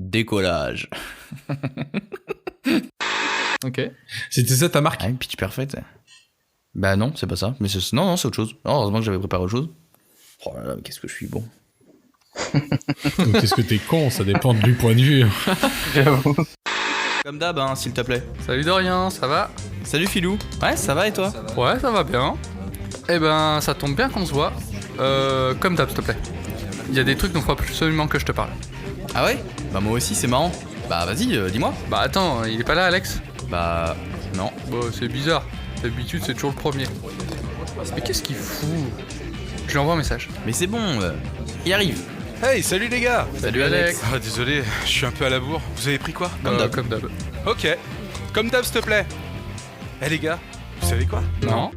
Décollage. Ok. C'était ça ta marque? Ah, une pitch parfaite. Bah non, c'est pas ça. Mais non, c'est autre chose. Oh, heureusement que j'avais préparé autre chose. Oh là là, mais qu'est-ce que je suis bon. Donc, qu'est-ce que t'es con, ça dépend du point de vue. J'avoue. Comme d'hab, hein, s'il te plaît. Salut Dorian, ça va? Salut Filou. Ouais, ça va et toi? Ouais, ça va bien. Eh ben, ça tombe bien qu'on se voit. Comme d'hab, s'il te plaît. Il y a des trucs dont il faut absolument que je te parle. Ah ouais? Bah moi aussi, c'est marrant. Bah vas-y, dis-moi. Bah attends, il est pas là, Alex? Bah non. Bah c'est bizarre. D'habitude, c'est toujours le premier. Mais qu'est-ce qu'il fout? Je lui envoie un message. Mais c'est bon, il arrive. Hey, salut les gars! Salut Alex. Ah, désolé, je suis un peu à la bourre. Vous avez pris quoi? Comme d'hab. Comme d'hab. Ok. Comme d'hab, s'il te plaît. Eh les gars, vous savez quoi? Non.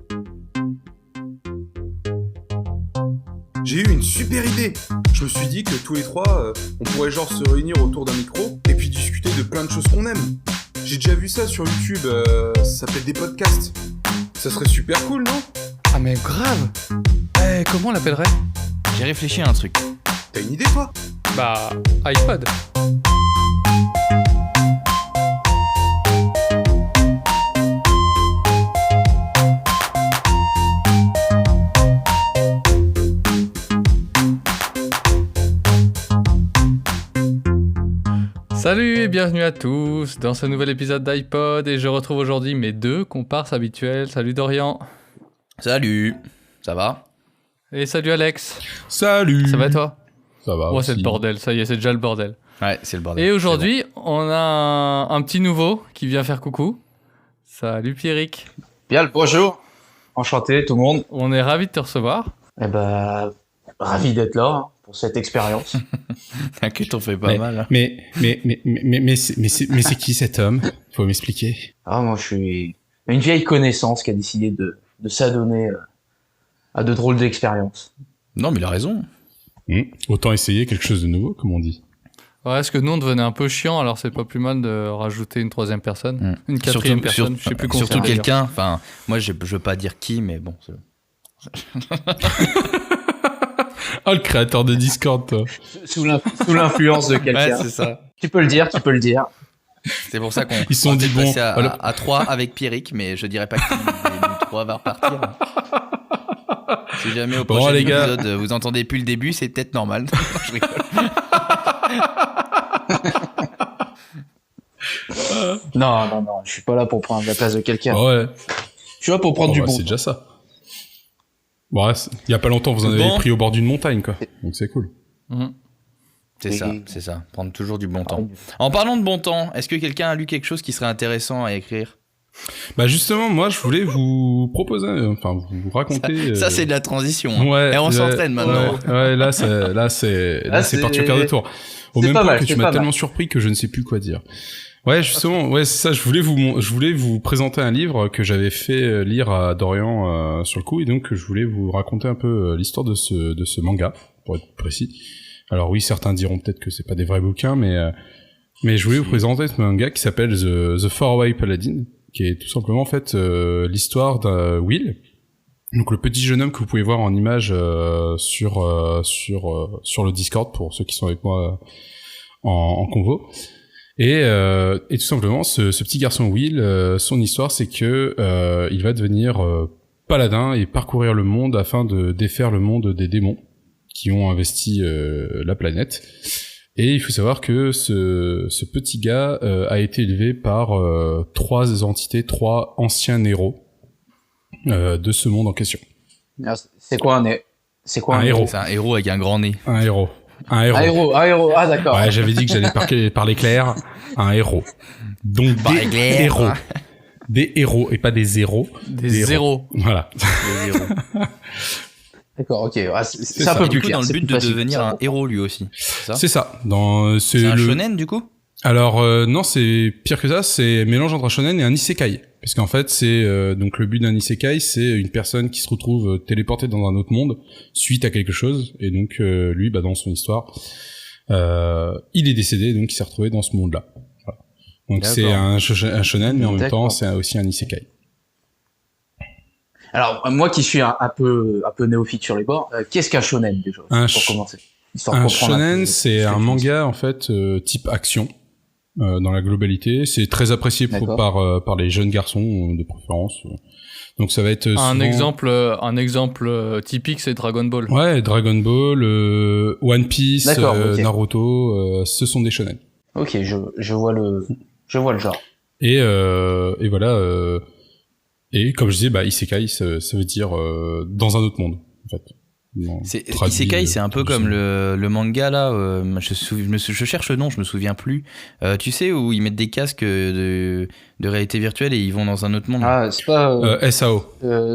J'ai eu une super idée. Je me suis dit que tous les trois, on pourrait genre se réunir autour d'un micro et puis discuter de plein de choses qu'on aime. J'ai déjà vu ça sur YouTube, ça s'appelle des podcasts. Ça serait super cool, non? Ah mais grave. Comment on l'appellerait? J'ai réfléchi à un truc. T'as une idée, toi? Bah, iPod. Salut et bienvenue à tous dans ce nouvel épisode d'iPod et je retrouve aujourd'hui mes deux comparses habituels. Salut Dorian. Salut. Ça va? Et salut Alex. Salut. Ça va toi? Ça va Ouais, aussi. c'est le bordel, ça y est, c'est déjà le bordel. Ouais, c'est le bordel. Et aujourd'hui, on a un petit nouveau qui vient faire coucou. Salut Pierrick. Bien le bonjour. Enchanté tout le monde. On est ravis de te recevoir. Eh ben, ravi d'être là hein, pour cette expérience. T'inquiète, on fait pas mal. Hein. Mais c'est qui cet homme? Faut m'expliquer. Ah, moi, je suis une vieille connaissance qui a décidé de s'adonner à de drôles d'expériences. Non, mais il a raison. Autant essayer quelque chose de nouveau, comme on dit. Ouais, parce que nous, on devenait un peu chiant, alors c'est pas plus mal de rajouter une troisième personne. Une quatrième personne, je sais plus comment surtout faire, quelqu'un, enfin, moi je veux pas dire qui, mais bon. Oh, le créateur de Discord, toi. Sous l'influence de quelqu'un. Ouais, c'est ça. Tu peux le dire. C'est pour ça qu'on Ils se sont dit, bon, passer à 3 avec Pierrick, mais je dirais pas qui nous 3 va repartir. Si jamais au prochain les gars. épisode vous entendez plus le début, c'est peut-être normal. Je rigole. Non, je suis pas là pour prendre la place de quelqu'un. Ouais. Je suis là pour prendre du bon. C'est déjà ça. Bon, il y a pas longtemps, vous en avez pris au bord d'une montagne, quoi. Donc c'est cool. C'est ça. Prendre toujours du bon temps. Ah, En parlant de bon temps, est-ce que quelqu'un a lu quelque chose qui serait intéressant à écrire? Bah justement, moi, je voulais vous proposer, enfin, vous raconter... Ça c'est de la transition. Hein. Ouais. Et on s'entraîne maintenant. Ouais, là, c'est parti au quart de tour. Au même point que tu m'as tellement surpris que je ne sais plus quoi dire. Ouais, justement, ouais, c'est ça. Je voulais vous présenter un livre que j'avais fait lire à Dorian sur le coup, et donc je voulais vous raconter un peu l'histoire de ce manga, pour être précis. Alors oui, certains diront peut-être que c'est pas des vrais bouquins, mais je voulais vous présenter ce manga qui s'appelle The Faraway Paladin, qui est tout simplement en fait l'histoire d'un Will, donc le petit jeune homme que vous pouvez voir en image sur le Discord pour ceux qui sont avec moi en convo. Et tout simplement, ce petit garçon Will, son histoire, c'est que il va devenir paladin et parcourir le monde afin de défaire le monde des démons qui ont investi la planète. Et il faut savoir que ce petit gars a été élevé par trois anciens héros de ce monde en question. C'est quoi un héros? C'est un héros avec un grand nez. Un héros. Ah, d'accord. Ouais, j'avais dit que j'allais parler clair. Un héros. Donc des héros. Des héros et pas des zéros. Des zéros. Voilà. Des héros. D'accord, ok. C'est un peu Du plus coup, clair. dans le but de facile, devenir ça. un héros lui aussi. C'est ça? C'est ça. C'est un shonen du coup? Alors non, c'est pire que ça, c'est un mélange entre un shonen et un isekai. Parce qu'en fait, c'est donc le but d'un isekai, c'est une personne qui se retrouve téléportée dans un autre monde suite à quelque chose, et donc lui, dans son histoire, il est décédé, donc il s'est retrouvé dans ce monde-là. Voilà. Donc D'accord. c'est un shonen, mais en même temps, D'accord. c'est aussi un isekai. Alors, moi qui suis un peu néophyte sur les bords, qu'est-ce qu'un shonen déjà, pour commencer? histoire de Un comprendre shonen, peu c'est ce que un tu dis. manga en fait type action dans la globalité. C'est très apprécié par les jeunes garçons de préférence. Donc ça va être Un souvent... exemple typique, c'est Dragon Ball. Ouais, Dragon Ball, One Piece, D'accord, ok. Naruto, ce sont des shonen. Ok, je vois le genre. Et voilà. Et comme je disais, bah isekai, ça veut dire dans un autre monde, en fait. Isekai, c'est un peu comme le manga là. Je cherche le nom, je me souviens plus. Tu sais où ils mettent des casques de réalité virtuelle et ils vont dans un autre monde. Ah, c'est pas SAO.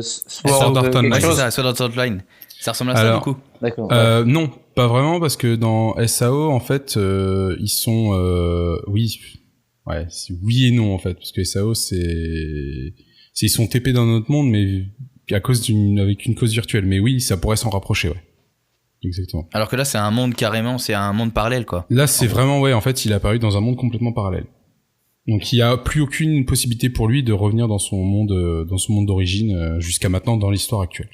Sword Art Online. Ouais, c'est quelque chose. ça, Sword Art Online. Ça ressemble à ça Alors, du coup. D'accord. Non, pas vraiment, parce que dans SAO, en fait, ils sont... oui et non, en fait, parce que SAO, ils sont TP dans notre monde, mais avec une cause virtuelle. Mais oui, ça pourrait s'en rapprocher, ouais. Exactement. Alors que là, c'est un monde carrément, c'est un monde parallèle quoi. Là, c'est vraiment, ouais, en fait, il est apparu dans un monde complètement parallèle. Donc, il y a plus aucune possibilité pour lui de revenir dans son monde d'origine jusqu'à maintenant dans l'histoire actuelle.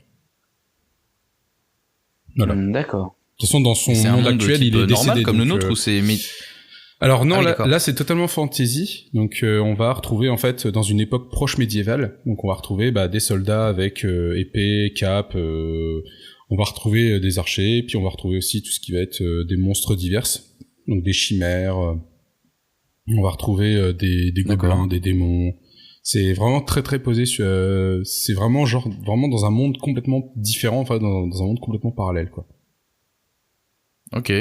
Voilà. D'accord. De toute façon, dans son C'est un monde monde actuel, type il est décédé. normal comme le donc, nôtre ou c'est Alors non, Ah oui, d'accord. là c'est totalement fantasy. Donc on va retrouver en fait dans une époque proche médiévale. Donc on va retrouver des soldats avec épée, cape. On va retrouver des archers, puis on va retrouver aussi tout ce qui va être des monstres diverses. Donc des chimères. On va retrouver des gobelins, des démons. C'est vraiment très très posé sur. C'est vraiment vraiment dans un monde complètement différent, enfin dans un monde complètement parallèle quoi. Ok.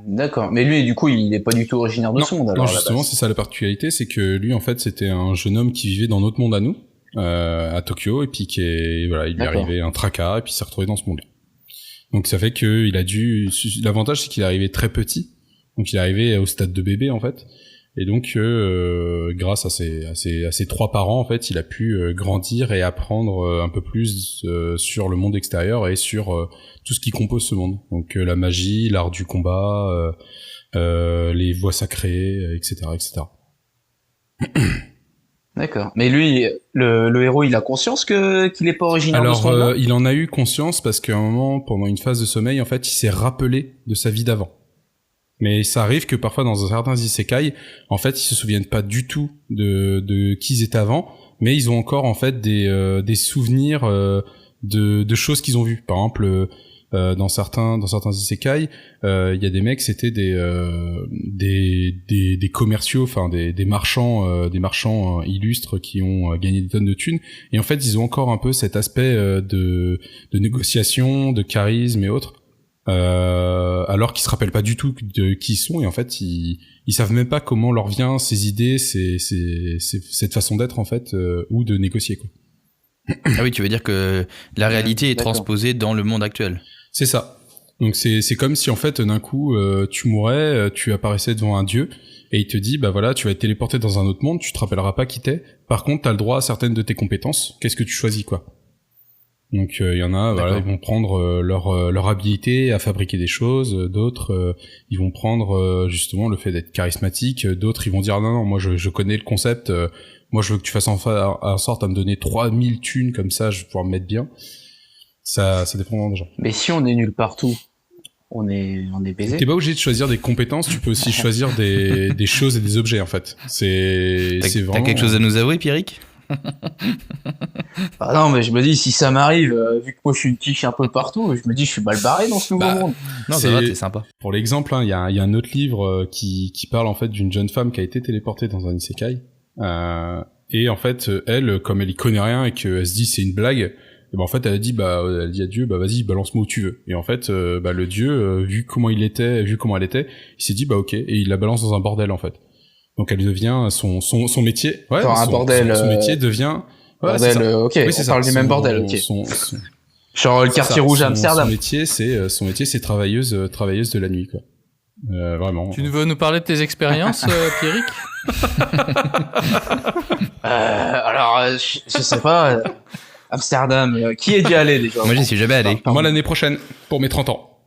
D'accord. Mais lui, du coup, il est pas du tout originaire de ce monde, alors. Non, à la justement, base. c'est ça la particularité, c'est que lui, en fait, c'était un jeune homme qui vivait dans notre monde à nous, à Tokyo, et puis il lui est D'accord. arrivé un tracas, et puis il s'est retrouvé dans ce monde-là. Donc ça fait que l'avantage, c'est qu'il est arrivé très petit, donc il est arrivé au stade de bébé, en fait, et donc grâce à ses trois parents, en fait, il a pu grandir et apprendre un peu plus sur le monde extérieur et sur tout ce qui compose ce monde. Donc la magie, l'art du combat, les voies sacrées, etc., etc. D'accord. Mais lui, le héros, il a conscience qu'il est pas originaire de ce Alors, monde-là. il en a eu conscience parce qu'à un moment, pendant une phase de sommeil, en fait, il s'est rappelé de sa vie d'avant. Mais ça arrive que parfois, dans certains isekai, en fait, ils se souviennent pas du tout de qui ils étaient avant, mais ils ont encore, en fait, des souvenirs de choses qu'ils ont vues. Par exemple, dans certains isekai, il y a des mecs, c'était des commerciaux, enfin des marchands illustres qui ont gagné des tonnes de thunes. Et en fait, ils ont encore un peu cet aspect de négociation, de charisme et autres. Alors qu'ils se rappellent pas du tout de qui ils sont, et en fait ils savent même pas comment leur vient ces idées, cette façon d'être en fait, ou de négocier quoi. Ah oui, tu veux dire que la réalité est D'accord. transposée dans le monde actuel. C'est ça. Donc c'est comme si en fait d'un coup tu mourais, tu apparaissais devant un dieu et il te dit bah voilà, tu vas être téléporté dans un autre monde, tu te rappelleras pas qui t'es. Par contre, t'as le droit à certaines de tes compétences. Qu'est-ce que tu choisis quoi? Donc il y en a, voilà, ils vont prendre leur habilité à fabriquer des choses, d'autres ils vont prendre justement le fait d'être charismatique, d'autres ils vont dire non moi je connais le concept, moi je veux que tu fasses en sorte à me donner 3000 thunes comme ça je vais pouvoir me mettre bien. Ça dépend des gens. Mais si on est nul partout, on est baisé. T'es pas obligé de choisir des compétences, tu peux aussi choisir des choses et des objets en fait. C'est vraiment. T'as quelque chose à nous avouer, Pierrick? Ah non, mais je me dis, si ça m'arrive, vu que moi je suis une quiche un peu partout, je me dis, je suis mal barré dans ce nouveau monde. Non, C'est- ça va, t'es sympa. Pour l'exemple, hein, il y a un autre livre qui parle en fait d'une jeune femme qui a été téléportée dans un isekai. Et en fait, elle, comme elle y connaît rien et qu'elle se dit c'est une blague, et ben en fait elle a dit elle dit à Dieu vas-y balance-moi où tu veux. Et en fait le Dieu vu comment elle était, il s'est dit ok, et il la balance dans un bordel en fait. Donc elle devient son métier. Ouais, Genre un bordel, son métier devient. Ouais, Bordel, c'est ça. ok, Oui, on c'est ça. parle du même bordel, ok. Genre le c'est quartier ça. rouge à Son Amsterdam. métier, c'est travailleuse de la nuit, quoi. Vraiment. Tu veux nous parler de tes expériences, Pierrick? Je sais pas, Amsterdam, qui est déjà allé déjà? Moi, j'y suis jamais allé. Pardon. Moi, l'année prochaine, pour mes 30 ans.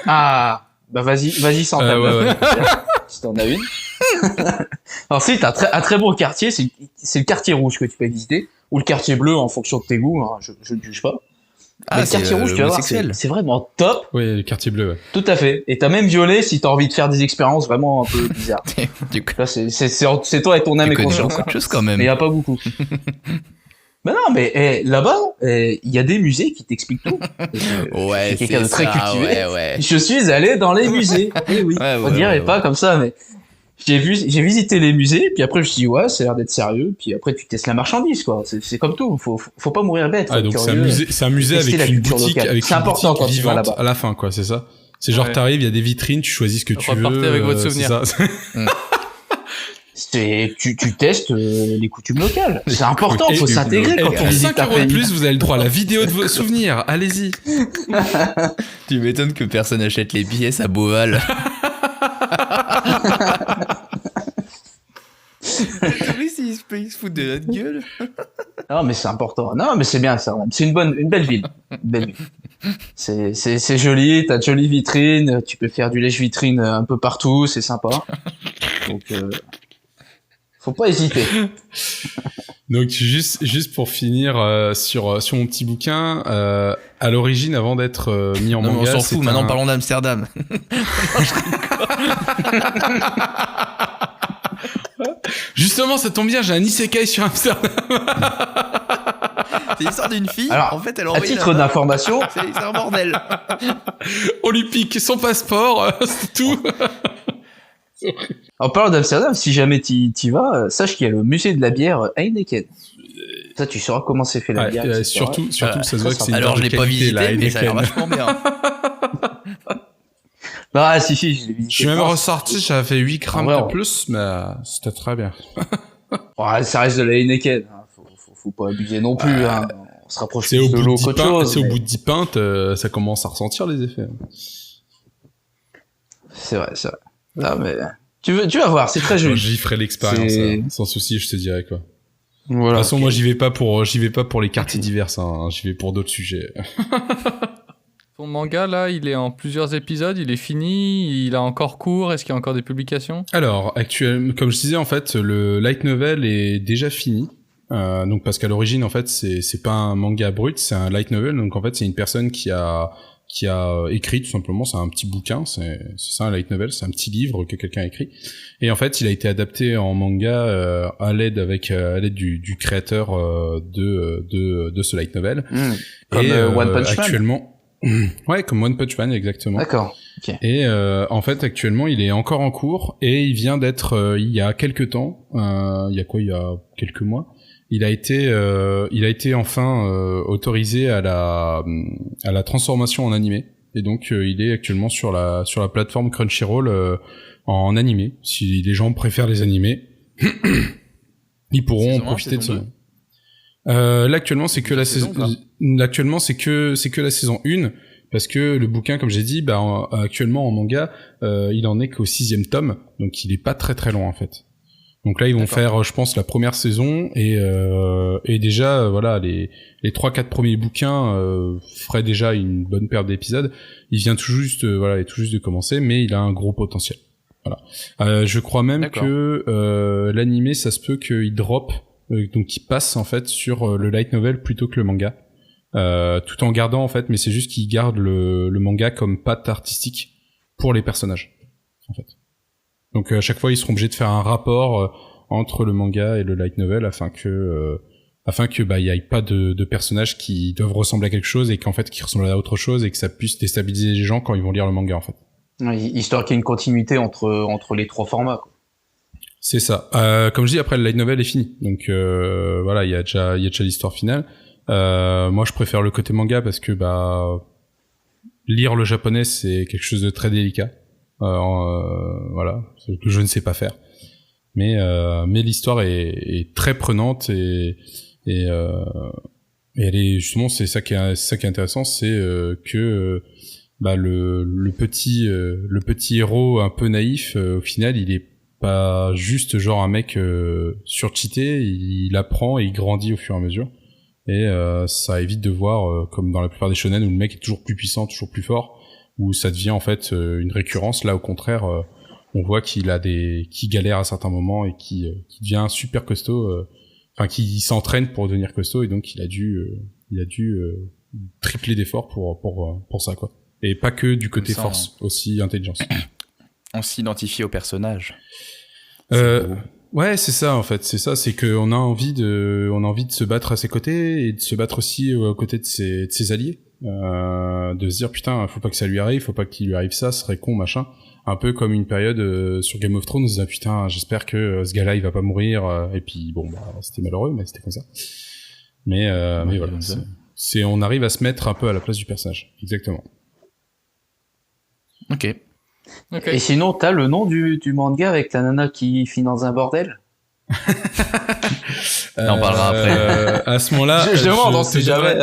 Ah, bah vas-y sans table. ouais. Si t'en as une. Ensuite, un très bon quartier, c'est le quartier rouge que tu peux visiter, ou le quartier bleu en fonction de tes goûts, hein, je ne juge pas. Mais le quartier rouge, tu vas voir, c'est vraiment top. Oui, le quartier bleu, ouais. Tout à fait. Et t'as même violet si t'as envie de faire des expériences vraiment un peu bizarres. Là, c'est toi et ton âme et conscience. Beaucoup de choses quand même. Mais y a pas beaucoup. Mais non, mais là-bas, il y a des musées qui t'expliquent tout. Ouais, c'est quelqu'un de très cultivé. Ouais. Je suis allé dans les musées. Eh oui, on dirait pas comme ça, mais j'ai visité les musées, puis après je me suis dit ouais, ça a l'air d'être sérieux, puis après tu testes la marchandise, quoi. C'est comme tout, faut pas mourir bête. Ah, donc c'est un musée avec une boutique, c'est important quand tu vas là-bas. À la fin, quoi, c'est ça. C'est genre t'arrives, il y a des vitrines, tu choisis ce que tu veux. Repartez avec votre souvenir. Tu testes les coutumes locales. C'est important, faut s'intégrer quand on visite un pays. 5 € de plus, vous avez le droit à la vidéo de vos souvenirs. Allez-y. Tu m'étonnes que personne achète les billets à Beauval. Ils se foutent de notre gueule. Non, mais c'est important. Non, mais c'est bien ça. C'est une belle ville. C'est joli. T'as de jolies vitrines. Tu peux faire du lèche-vitrine un peu partout. C'est sympa. Donc, faut pas hésiter. Donc juste pour finir sur mon petit bouquin, à l'origine, avant d'être mis en manga, on s'en fout. Maintenant, parlons d'Amsterdam. Justement, ça tombe bien, j'ai un isekai sur Amsterdam. C'est l'histoire d'une fille. Alors, en fait, elle à titre d'information, c'est un bordel. On lui pique son passeport, c'est tout. En parlant d'Amsterdam, si jamais t'y vas, sache qu'il y a le musée de la bière Heineken. Ça, tu sauras comment c'est fait la bière. Surtout, ça se voit que c'est une alors, je l'ai pas visité, la mais ça a l'air vachement bien. Ah, si, je l'ai visité. Je suis même ressorti, j'avais fait 8 grammes de plus, mais c'était très bien. Ouais, ça reste de la Heineken. Faut pas abuser non plus. On se rapproche plus de l'eau qu'autre chose. C'est au bout de 10 pintes, ça commence à ressentir les effets. C'est vrai. Non, mais tu vas voir, c'est très joli. J'y ferai l'expérience, sans souci, je te dirai quoi. Voilà, de toute façon, moi j'y vais pas pour les quartiers divers, j'y vais pour d'autres sujets. Ton manga là, il est en plusieurs épisodes, il est fini, il a encore cours, est-ce qu'il y a encore des publications ? Alors, actuellement, comme je disais, en fait, le light novel est déjà fini. Donc parce qu'à l'origine, en fait, c'est pas un manga brut, c'est un light novel. Donc en fait, c'est une personne qui a écrit tout simplement, c'est un petit bouquin, c'est ça un light novel, c'est un petit livre que quelqu'un a écrit. Et en fait, il a été adapté en manga à l'aide du créateur de ce light novel. Comme One Punch Man. Actuellement, ouais, comme One Punch Man, exactement. D'accord. Okay. Et en fait, actuellement, il est encore en cours et il vient d'être il y a quelques temps, il y a quelques mois. Il a été enfin autorisé à la transformation en animé, et donc il est actuellement sur la plateforme Crunchyroll en animé. Si les gens préfèrent les animés, ils pourront en profiter de ça. Là actuellement c'est que la saison. Actuellement c'est que la saison 1, parce que le bouquin, comme j'ai dit, actuellement en manga, il en est qu'au 6e tome, donc il est pas très très loin en fait. Donc là, ils vont faire, je pense, la première saison, et déjà, voilà, les 3-4 premiers bouquins feraient déjà une bonne paire d'épisodes. Il vient tout juste de commencer, mais il a un gros potentiel. Voilà. Je crois même que l'animé, ça se peut qu'il drop, donc qu'il passe en fait sur le light novel plutôt que le manga, tout en gardant en fait, mais c'est juste qu'il garde le manga comme patte artistique pour les personnages, en fait. Donc à chaque fois ils seront obligés de faire un rapport entre le manga et le light novel afin que il y ait pas de personnages qui doivent ressembler à quelque chose et qu'en fait qui ressemblent à autre chose, et que ça puisse déstabiliser les gens quand ils vont lire le manga en fait. Histoire qu'il y ait une continuité entre les trois formats, quoi. C'est ça. Comme je dis, après le light novel est fini. Donc voilà, il y a déjà l'histoire finale. Moi je préfère le côté manga parce que lire le japonais c'est quelque chose de très délicat. Voilà, ce que je ne sais pas faire, mais l'histoire est très prenante, et elle est justement, c'est ça qui est intéressant, c'est que le petit héros un peu naïf, au final il est pas juste genre un mec surcheaté, il apprend et il grandit au fur et à mesure, et ça évite de voir comme dans la plupart des shonen où le mec est toujours plus puissant, toujours plus fort, où ça devient en fait une récurrence. Là au contraire, on voit qu'il galère à certains moments et qui devient super costaud, qui s'entraîne pour devenir costaud, et donc il a dû tripler d'efforts pour ça, quoi. Et pas que du côté force, aussi intelligence. On s'identifie au personnage. Ouais, c'est ça en fait, c'est que on a envie de se battre à ses côtés et de se battre aussi aux côtés de ses alliés, de se dire putain, faut pas que ça lui arrive, faut pas qu'il lui arrive ça, ce serait con machin, un peu comme une période sur Game of Thrones, on se disait putain, j'espère que ce gars-là il va pas mourir, et puis bon bah c'était malheureux mais c'était comme ça. Mais voilà, c'est on arrive à se mettre un peu à la place du personnage, exactement. Ok. Et sinon, t'as le nom du manga avec la nana qui finit dans un bordel? On parlera après. À ce moment-là, je demande, on sait jamais.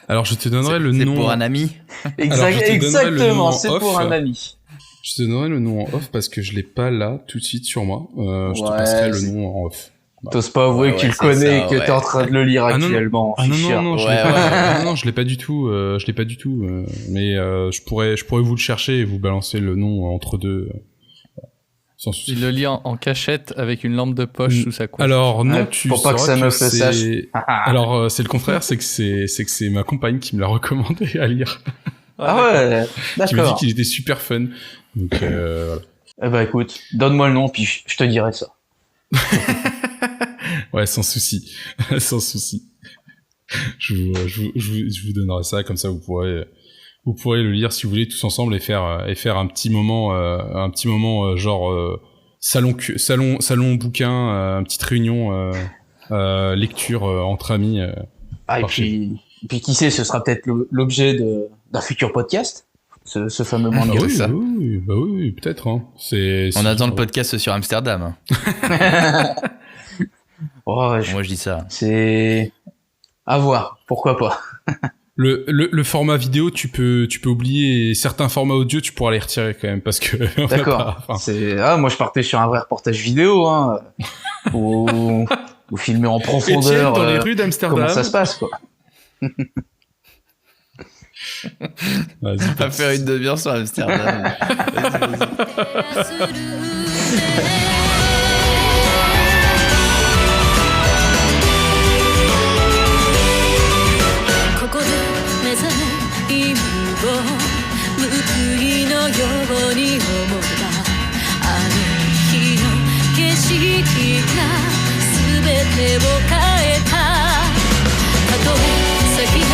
Alors, je te donnerai le nom. C'est pour un ami. Exactement, c'est pour un ami. Je te donnerai le nom en off parce que je l'ai pas là tout de suite sur moi. Je te passerai le nom en off. T'oses pas avouer que tu le connais et que t'es en train de le lire actuellement. Non, je l'ai pas du tout. Mais je pourrais vous le chercher et vous balancer le nom entre deux. Sans souci. Il le lit en cachette avec une lampe de poche sous sa couette. Alors non, tu pour pas que sa meuf le sache. Alors c'est le contraire, c'est que c'est ma compagne qui me l'a recommandé à lire. Ah ouais, d'accord. Qui m'a dit qu'il était super fun. Donc voilà. Eh ben écoute, donne-moi le nom puis je te dirai ça. Ouais, sans souci, sans souci. Je vous donnerai ça, comme ça vous pourrez le lire si vous voulez tous ensemble et faire un petit moment genre salon bouquin, une petite réunion lecture entre amis. Et puis qui sait, ce sera peut-être l'objet d'un futur podcast, ce fameux manga. Oui, peut-être. Hein. On attend le podcast sur Amsterdam. Moi je dis ça. C'est à voir, pourquoi pas. Le format vidéo, tu peux oublier, et certains formats audio, tu pourras les retirer quand même parce que. D'accord. Moi je partais sur un vrai reportage vidéo, hein, ou filmer en profondeur. Dans les rues d'Amsterdam. Comment ça se passe, quoi. On va faire une demi-heure sur Amsterdam. Vas-y. ように思ったあの日の景色が全てを変えたたとえ先が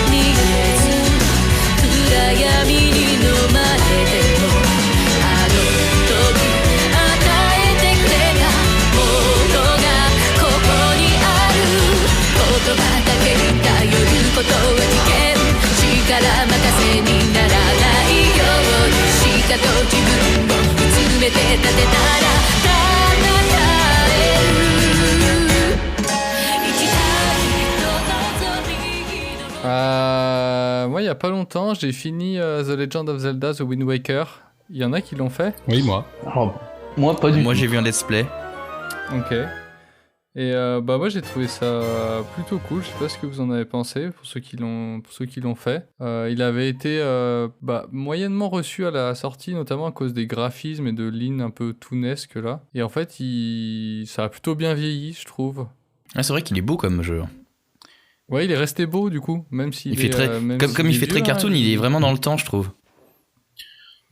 見えず暗闇に飲まれてもあの時与えてくれたものがここにある言葉だけに頼ることは危険力任せにならないようにしたと自分を見つめて立てたら戦える一台の望み moi il y a pas longtemps j'ai fini The Legend of Zelda The Wind Waker. Il y en a qui l'ont fait? Oui, moi. Oh, moi pas du tout. Moi j'ai vu un let's play. Ok. Et moi j'ai trouvé ça plutôt cool, je sais pas ce que vous en avez pensé pour ceux qui l'ont fait. Il avait été moyennement reçu à la sortie, notamment à cause des graphismes et de lignes un peu toonesques là. Et en fait ça a plutôt bien vieilli, je trouve. Ah, c'est vrai qu'il est beau comme jeu. Ouais, il est resté beau du coup, même s'il il fait très comme il fait très cartoon, il est vraiment dans le temps, je trouve.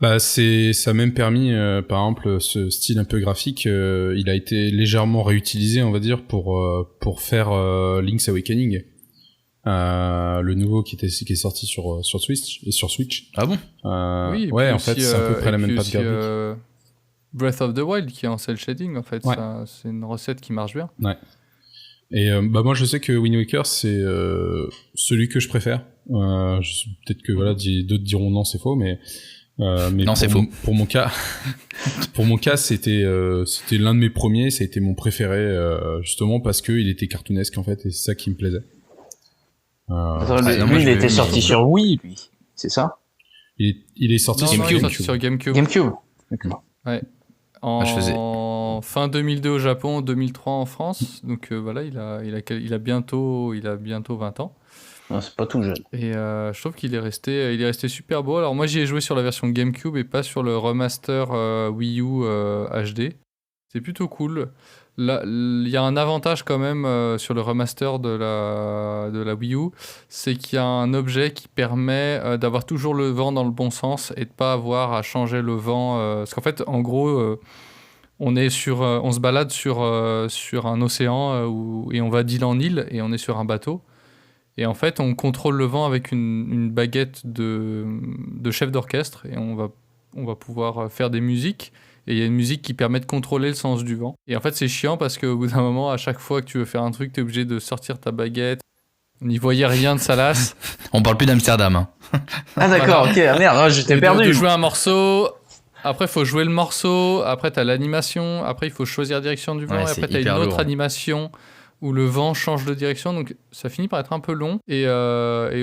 Bah ça a même permis par exemple ce style un peu graphique il a été légèrement réutilisé on va dire pour faire Link's Awakening le nouveau qui est sorti sur Switch. Ah bon? Oui, ouais en fait c'est à peu près la même patte graphique. Breath of the Wild qui est en cel shading en fait, ouais. C'est une recette qui marche bien. Ouais. Et moi je sais que Wind Waker c'est celui que je préfère. Peut-être que voilà d'autres diront non c'est faux mais non, c'est faux. Pour mon cas, c'était l'un de mes premiers, ça a été mon préféré justement parce que il était cartoonesque en fait et c'est ça qui me plaisait. Lui, il était sorti sur Wii, lui, c'est ça? Il est sorti sur GameCube. GameCube. D'accord. Ouais. En fin 2002 au Japon, 2003 en France. Donc voilà, il a bientôt 20 ans. Non, c'est pas tout jeune. Et je trouve qu'il est resté super beau. Alors moi j'y ai joué sur la version GameCube et pas sur le remaster Wii U HD. C'est plutôt cool. Là, il y a un avantage quand même sur le remaster de la Wii U, c'est qu'il y a un objet qui permet d'avoir toujours le vent dans le bon sens et de pas avoir à changer le vent. Parce qu'en fait, en gros, on se balade sur un océan et on va d'île en île et on est sur un bateau. Et en fait, on contrôle le vent avec une baguette de chef d'orchestre et on va pouvoir faire des musiques. Et il y a une musique qui permet de contrôler le sens du vent. Et en fait, c'est chiant parce qu'au bout d'un moment, à chaque fois que tu veux faire un truc, t'es obligé de sortir ta baguette. On n'y voyait rien de salace. On parle plus d'Amsterdam. Hein. Ah d'accord, ok, merde, j'étais perdu. De jouer un morceau, après il faut jouer le morceau, après t'as l'animation, après il faut choisir la direction du vent, et après t'as une autre animation où le vent change de direction, donc ça finit par être un peu long. Et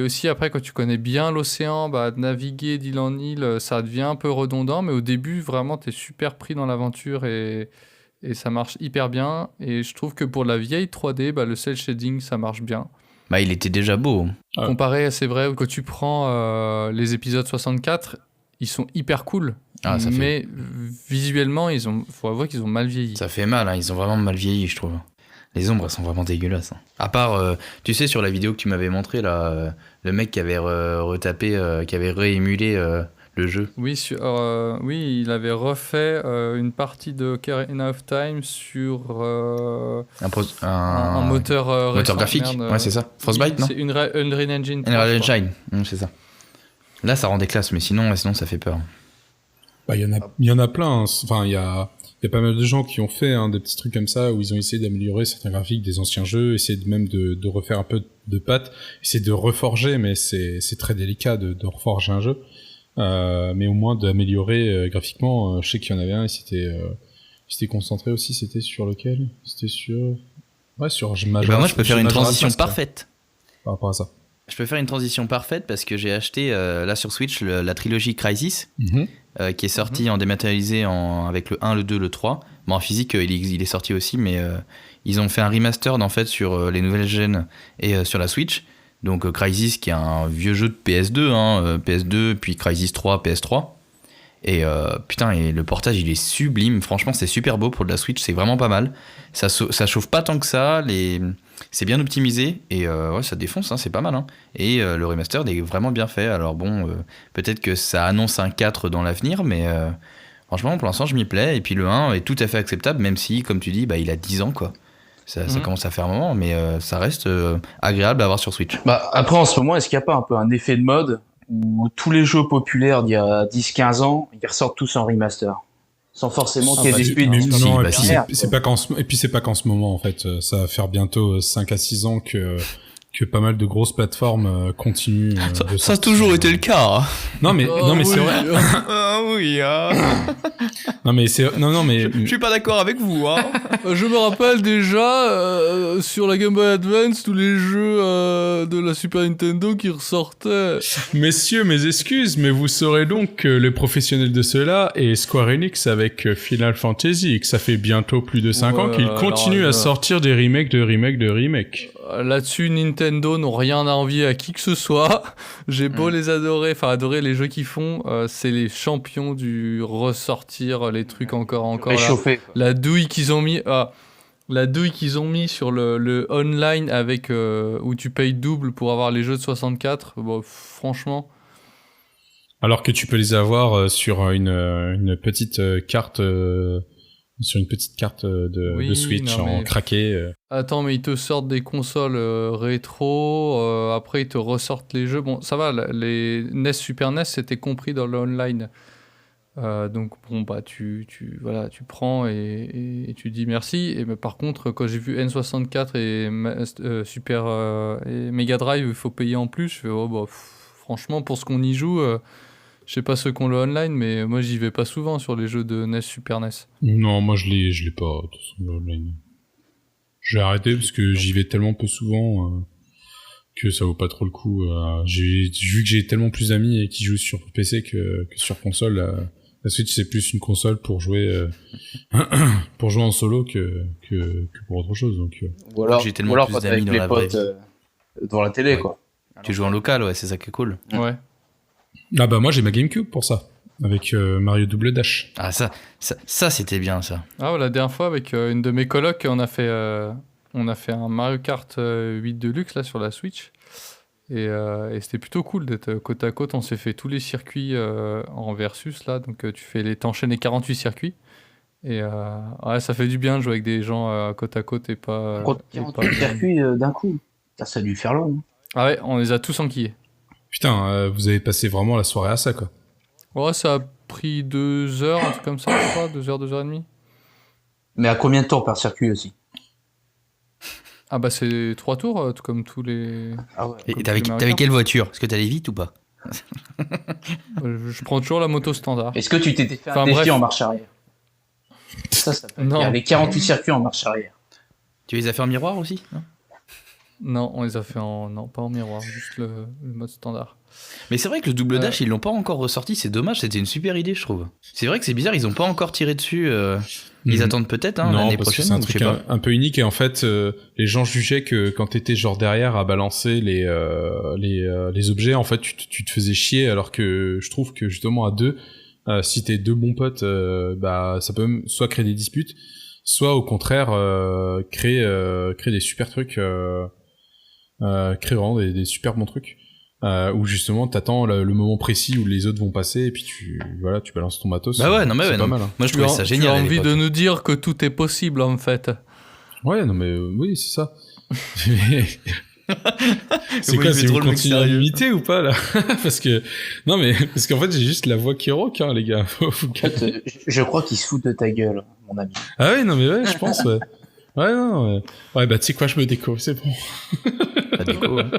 aussi après, quand tu connais bien l'océan, naviguer d'île en île, ça devient un peu redondant, mais au début, vraiment, t'es super pris dans l'aventure et ça marche hyper bien. Et je trouve que pour la vieille 3D, le cel shading, ça marche bien. Il était déjà beau. Comparé, c'est vrai, quand tu prends les épisodes 64, ils sont hyper cool. Mais visuellement, faut avouer qu'ils ont mal vieilli. Ça fait mal, hein, ils ont vraiment mal vieilli, je trouve. Les ombres, elles sont vraiment dégueulasses. Hein. À part, tu sais, sur la vidéo que tu m'avais montré là, le mec qui avait retapé, qui avait réémulé le jeu. Oui, il avait refait une partie de Ocarina of Time sur un moteur moteur graphique. Ouais, c'est ça. Frostbite, non ? C'est une Unreal Engine. Unreal Engine, c'est ça. Là, ça rend des classes, mais sinon, ça fait peur. Il y en a plein. Enfin, il y a pas mal de gens qui ont fait des petits trucs comme ça où ils ont essayé d'améliorer certains graphiques des anciens jeux, essayer même de refaire un peu de pattes, essayer de reforger, mais c'est très délicat de reforger un jeu. Mais au moins d'améliorer graphiquement. Je sais qu'il y en avait un, il s'était concentré aussi. C'était sur lequel ? C'était sur Majora's. Moi, je peux faire une transition parfaite. Par rapport à ça. Je peux faire une transition parfaite parce que j'ai acheté là sur Switch la trilogie Crysis qui est sortie en dématérialisé avec le 1, le 2, le 3. En physique il est sorti aussi, mais ils ont fait un remaster en fait sur les nouvelles gènes et sur la Switch. Donc Crysis qui est un vieux jeu de PS2, PS2 puis Crysis 3, PS3. Et et le portage il est sublime, franchement c'est super beau pour de la Switch, c'est vraiment pas mal. Ça chauffe pas tant que ça, c'est bien optimisé et ça défonce, c'est pas mal. Hein. Et le remaster est vraiment bien fait. Alors bon, peut-être que ça annonce un 4 dans l'avenir, mais franchement pour l'instant je m'y plais. Et puis le 1 est tout à fait acceptable, même si comme tu dis, il a 10 ans quoi. Ça commence à faire un moment, mais ça reste agréable à avoir sur Switch. Après en ce moment, est-ce qu'il n'y a pas un peu un effet de mode où tous les jeux populaires d'il y a 10-15 ans, ils ressortent tous en remaster, sans forcément qu'il y ait des suites. Non, c'est pas qu'en ce moment en fait, ça va faire bientôt 5 à 6 ans que pas mal de grosses plateformes continuent. Ça a toujours été le cas. Hein. Non mais c'est vrai. Oui. Non mais je suis pas d'accord avec vous. Hein. Je me rappelle déjà sur la Game Boy Advance tous les jeux de la Super Nintendo qui ressortaient. Messieurs, mes excuses, mais vous saurez donc que le professionnel de cela est Square Enix avec Final Fantasy, et que ça fait bientôt plus de 5 ans qu'il continue à sortir des remakes de remakes. Là-dessus, Nintendo n'ont rien à envier à qui que ce soit. J'ai beau les adorer les jeux qu'ils font, c'est les champions du ressortir les trucs encore. Réchauffé. La douille qu'ils ont mis, sur le online avec où tu payes double pour avoir les jeux de 64. Bon, franchement. Alors que tu peux les avoir sur une petite carte. Sur une petite carte de Switch craqué. Attends, mais ils te sortent des consoles rétro, après ils te ressortent les jeux. Bon, ça va, les NES, Super NES, c'était compris dans le online. Donc bon, tu prends et tu dis merci. Et mais par contre, quand j'ai vu N64 et Super et Mega Drive, il faut payer en plus. Je fais, franchement, pour ce qu'on y joue... je sais pas ceux qui ont le online, mais moi j'y vais pas souvent sur les jeux de NES, Super NES. Non, moi je l'ai pas, de toute façon, le online. J'ai arrêté parce que j'y vais tellement peu souvent que ça vaut pas trop le coup. Vu que j'ai tellement plus d'amis qui jouent sur PC que sur console, la Switch c'est plus une console pour jouer en solo que pour autre chose. Donc, Ou alors, j'ai tellement plus d'amis dans la vraie vie. Devant la télé, quoi. Tu joues en local, ouais, c'est ça qui est cool. Ouais. Ah moi j'ai ma GameCube pour ça. Avec Mario Double Dash. Ah, ça c'était bien, ça. Ah, la dernière fois, avec une de mes colocs, on a fait un Mario Kart 8 Deluxe là, sur la Switch. Et c'était plutôt cool d'être côte à côte. On s'est fait tous les circuits en versus, là. Donc, t'enchaînes les 48 circuits. Et ça fait du bien de jouer avec des gens côte à côte et pas... 48 circuits d'un coup. Ça a dû faire long. Ah ouais, on les a tous enquillés. Putain, vous avez passé vraiment la soirée à ça, quoi. Ouais, ça a pris 2 heures, un truc comme ça, je crois. 2 heures, 2 heures et demie. Mais à combien de temps par circuit aussi? Ah bah c'est 3 tours, tout comme tous les... Ah ouais. Et t'avais quelle voiture? Est-ce que t'allais vite ou pas? Je prends toujours la moto standard. Est-ce que tu t'étais fait un défi en marche arrière? Ça peut Non. Il y a les 48 circuits en marche arrière. Tu les as fait en miroir aussi? Non, on les a fait non, pas en miroir, juste le mode standard. Mais c'est vrai que le double dash, ils l'ont pas encore ressorti, c'est dommage, c'était une super idée, je trouve. C'est vrai que c'est bizarre, ils ont pas encore tiré dessus. Ils attendent peut-être l'année prochaine. Non, parce que c'est un truc un peu unique et en fait, les gens jugeaient que quand t'étais genre derrière à balancer les objets, en fait, tu te faisais chier, alors que je trouve que justement à deux, si t'es deux bons potes, ça peut même soit créer des disputes, soit au contraire créer des super trucs. Créer vraiment des super bons trucs où justement t'attends le moment précis où les autres vont passer et puis tu balances ton matos. Bah ouais, non mais ouais, pas mal, hein. Moi je trouvais ça génial. Tu as envie de nous dire que tout est possible en fait. Ouais, non mais oui, c'est ça. C'est quoi, c'est vous continuez à l'imiter ou pas là? Parce qu'en fait j'ai juste la voix qui rock, hein, les gars. En fait, je crois qu'ils se foutent de ta gueule, mon ami. Ah ouais, non mais ouais, je pense. Ouais. Ouais, bah tu sais quoi, je me déco, c'est bon. Pas déco, hein.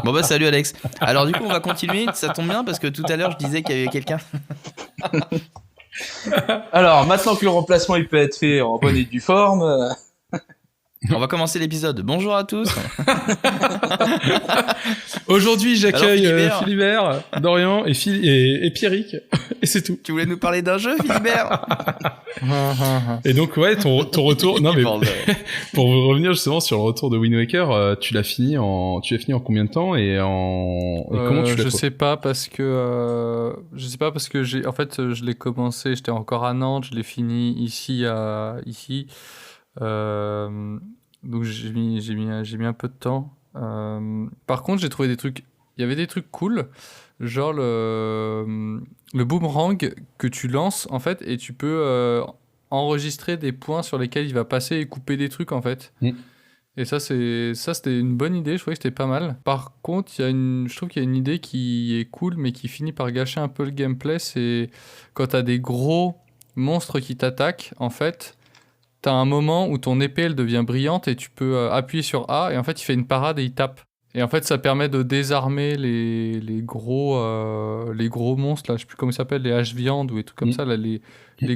Bon bah salut Alex. Alors du coup on va continuer, ça tombe bien parce que tout à l'heure je disais qu'il y avait quelqu'un. Alors maintenant que le remplacement il peut être fait en bonne et due forme... On va commencer l'épisode. Bonjour à tous. Aujourd'hui, j'accueille Philibert, Dorian et Pierrick. Et c'est tout. Tu voulais nous parler d'un jeu, Philibert? Et donc, ouais, ton retour... Non, mais pour revenir justement sur le retour de Wind Waker, tu l'as fini en combien de temps et comment tu l'as Je sais pas parce que en fait, je l'ai commencé, j'étais encore à Nantes, je l'ai fini ici. Donc j'ai mis un peu de temps. Par contre, j'ai trouvé il y avait des trucs cool, genre le boomerang que tu lances en fait et tu peux enregistrer des points sur lesquels il va passer et couper des trucs en fait. Et ça c'était une bonne idée, je trouvais que c'était pas mal. Par contre, je trouve qu'il y a une idée qui est cool mais qui finit par gâcher un peu le gameplay, c'est quand t'as des gros monstres qui t'attaquent en fait. T'as un moment où ton épée elle devient brillante et tu peux appuyer sur A et en fait il fait une parade et il tape. Et en fait ça permet de désarmer les gros monstres là, je sais plus comment ils s'appellent, les haches-viandes ou des trucs comme ça là, les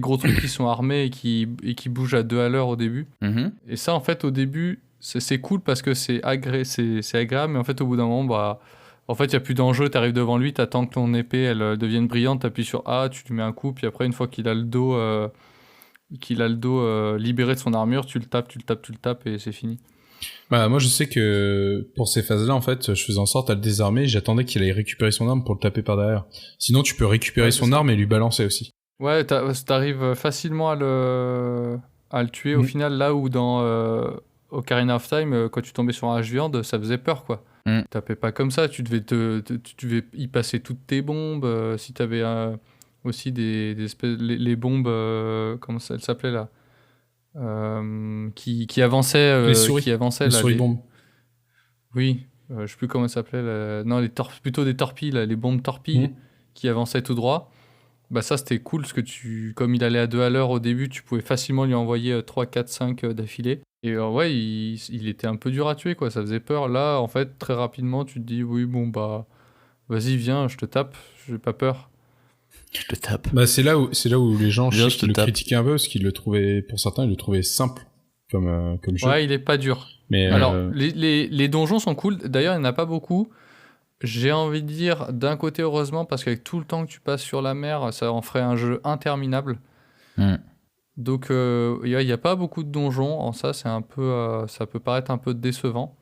gros trucs qui sont armés et qui bougent à 2 à l'heure au début. Et ça en fait au début c'est cool parce que c'est agréable, mais en fait au bout d'un moment en fait il y a plus d'enjeu, t'arrives devant lui, t'attends que ton épée elle devienne brillante, t'appuies sur A, tu lui mets un coup, puis après une fois qu'il a le dos libéré de son armure, tu le tapes et c'est fini. Bah moi je sais que pour ces phases-là en fait, je faisais en sorte à le désarmer, j'attendais qu'il aille récupérer son arme pour le taper par derrière. Sinon tu peux récupérer son arme et lui balancer aussi. Ouais, t'arrives facilement à le tuer au final, là où dans Ocarina of Time, quand tu tombais sur un hache-viande, ça faisait peur quoi. Tapais pas comme ça, tu devais y passer toutes tes bombes, si t'avais aussi des espèces, les bombes, comment ça, elles s'appelaient là, qui avançaient, les souris, qui avançaient les là, souris bombes. Oui, je sais plus comment ça s'appelait, non, plutôt des torpilles là, les bombes torpilles qui avançaient tout droit. Bah ça c'était cool parce que comme il allait à 2 à l'heure au début, tu pouvais facilement lui envoyer 3, 4, 5 d'affilée. Et ouais, il était un peu dur à tuer quoi, ça faisait peur. Là en fait très rapidement tu te dis oui bon bah vas-y viens, je te tape, j'ai pas peur. Je te tape. Bah c'est là où les gens le critiquaient un peu parce qu'ils le trouvaient, pour certains ils le trouvaient simple comme jeu. Ouais, il est pas dur. Mais alors les donjons sont cool. D'ailleurs il n'y en a pas beaucoup. J'ai envie de dire d'un côté heureusement parce qu'avec tout le temps que tu passes sur la mer, ça en ferait un jeu interminable. Donc il y a pas beaucoup de donjons. En ça c'est un peu ça peut paraître un peu décevant.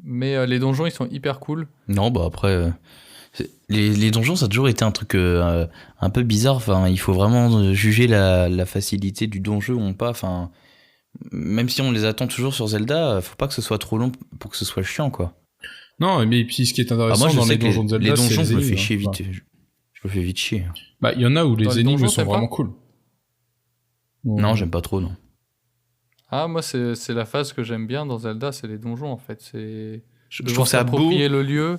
Mais les donjons ils sont hyper cool. Non bah après Les donjons, ça a toujours été un truc un peu bizarre. Enfin, il faut vraiment juger la facilité du donjon ou pas. Enfin, même si on les attend toujours sur Zelda, faut pas que ce soit trop long pour que ce soit chiant, quoi. Non, mais puis ce qui est intéressant moi, dans les donjons de Zelda, les donjons, c'est je me fais chier vite. Je me fais vite chier. Bah, il y en a où Dans les les énigmes donjons, sont vraiment cool. Non, j'aime pas trop, non. Ah, moi, c'est la phase que j'aime bien dans Zelda, c'est les donjons, en fait. Je trouve ça beau. Approprier le lieu.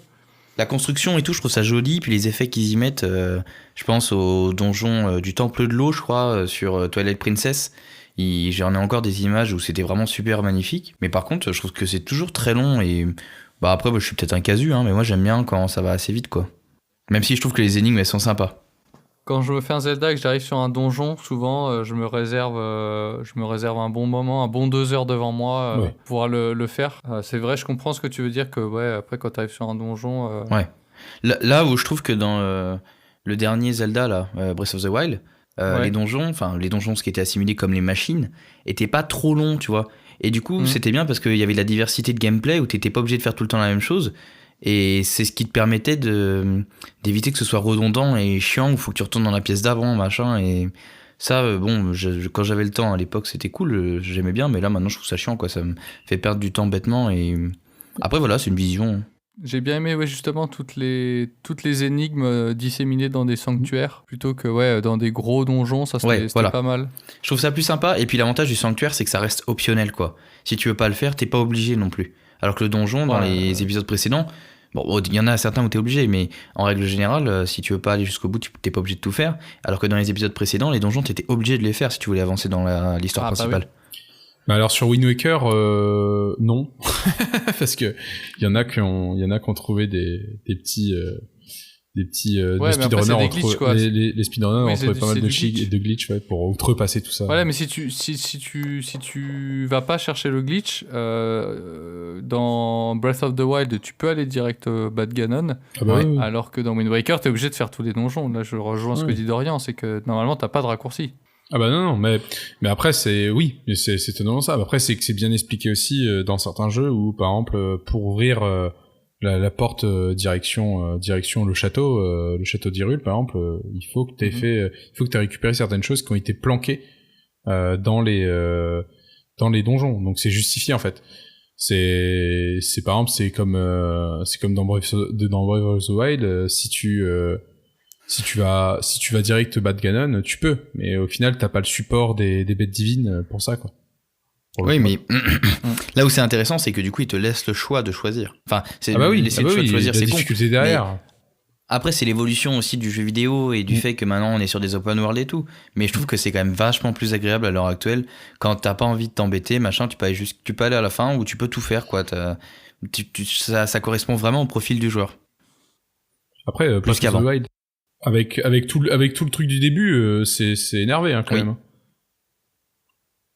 La construction et tout, je trouve ça joli. Puis les effets qu'ils y mettent, je pense au donjon du Temple de l'eau, je crois, sur Twilight Princess. J'en ai encore des images où c'était vraiment super magnifique. Mais par contre, je trouve que c'est toujours très long. Et bah après, je suis peut-être un casu, hein, mais moi j'aime bien quand ça va assez vite, quoi. Même si je trouve que les énigmes, elles sont sympas. Quand je me fais un Zelda et que j'arrive sur un donjon, souvent, je me réserve un bon moment, un bon 2 heures devant moi pour pouvoir le faire. C'est vrai, je comprends ce que tu veux dire, que ouais, après, quand tu arrives sur un donjon... Ouais. Là où je trouve que dans le dernier Zelda, là, Breath of the Wild, les donjons, ce qui était assimilé comme les machines, étaient pas trop longs, tu vois. Et du coup, c'était bien parce qu'il y avait de la diversité de gameplay où t'étais pas obligé de faire tout le temps la même chose. Et c'est ce qui te permettait d'éviter que ce soit redondant et chiant, où il faut que tu retournes dans la pièce d'avant, machin. Et ça, quand j'avais le temps à l'époque, c'était cool, j'aimais bien, mais là maintenant je trouve ça chiant, quoi. Ça me fait perdre du temps bêtement. Et après, voilà, c'est une vision. J'ai bien aimé justement toutes les énigmes disséminées dans des sanctuaires, plutôt que dans des gros donjons, ça c'était pas mal. Je trouve ça plus sympa, et puis l'avantage du sanctuaire, c'est que ça reste optionnel, quoi. Si tu veux pas le faire, t'es pas obligé non plus. Alors que le donjon, dans les épisodes précédents, il y en a certains où t'es obligé, mais en règle générale, si tu veux pas aller jusqu'au bout, t'es pas obligé de tout faire. Alors que dans les épisodes précédents, les donjons, t'étais obligé de les faire si tu voulais avancer dans l'histoire principale. Bah oui. Bah alors sur Wind Waker, non, parce que il y en a qui ont trouvé des petits les speedrunners ont trouvé les speedrunners ont trouvé pas mal de glitch pour outrepasser tout ça. Voilà, mais si tu vas pas chercher le glitch dans Breath of the Wild, tu peux aller direct au Bad Ganon, alors que dans Wind Waker, t'es obligé de faire tous les donjons. Là, je rejoins ce que dit Dorian, c'est que normalement t'as pas de raccourci. Ah bah non, mais après c'est totalement ça. Après c'est que c'est bien expliqué aussi dans certains jeux où par exemple pour ouvrir la porte direction le château d'Hyrule par exemple, il faut que t'aies récupéré certaines choses qui ont été planquées dans les donjons. Donc c'est justifié en fait. C'est par exemple c'est comme dans Breath of the Wild, si tu vas direct Bad Ganon, tu peux, mais au final t'as pas le support des bêtes divines pour ça, quoi. Oui, mais là où c'est intéressant, c'est que du coup, ils te laissent le choix de choisir. Enfin, c'est laisser le choix de choisir, c'est con. Difficulté derrière. Mais après, c'est l'évolution aussi du jeu vidéo et du fait que maintenant on est sur des open world et tout. Mais je trouve que c'est quand même vachement plus agréable à l'heure actuelle. Quand t'as pas envie de t'embêter, machin, tu peux aller à la fin où tu peux tout faire, quoi. Ça correspond vraiment au profil du joueur. Après, plus qu'avant. Avec tout le truc du début, c'est énervé, hein, quand même.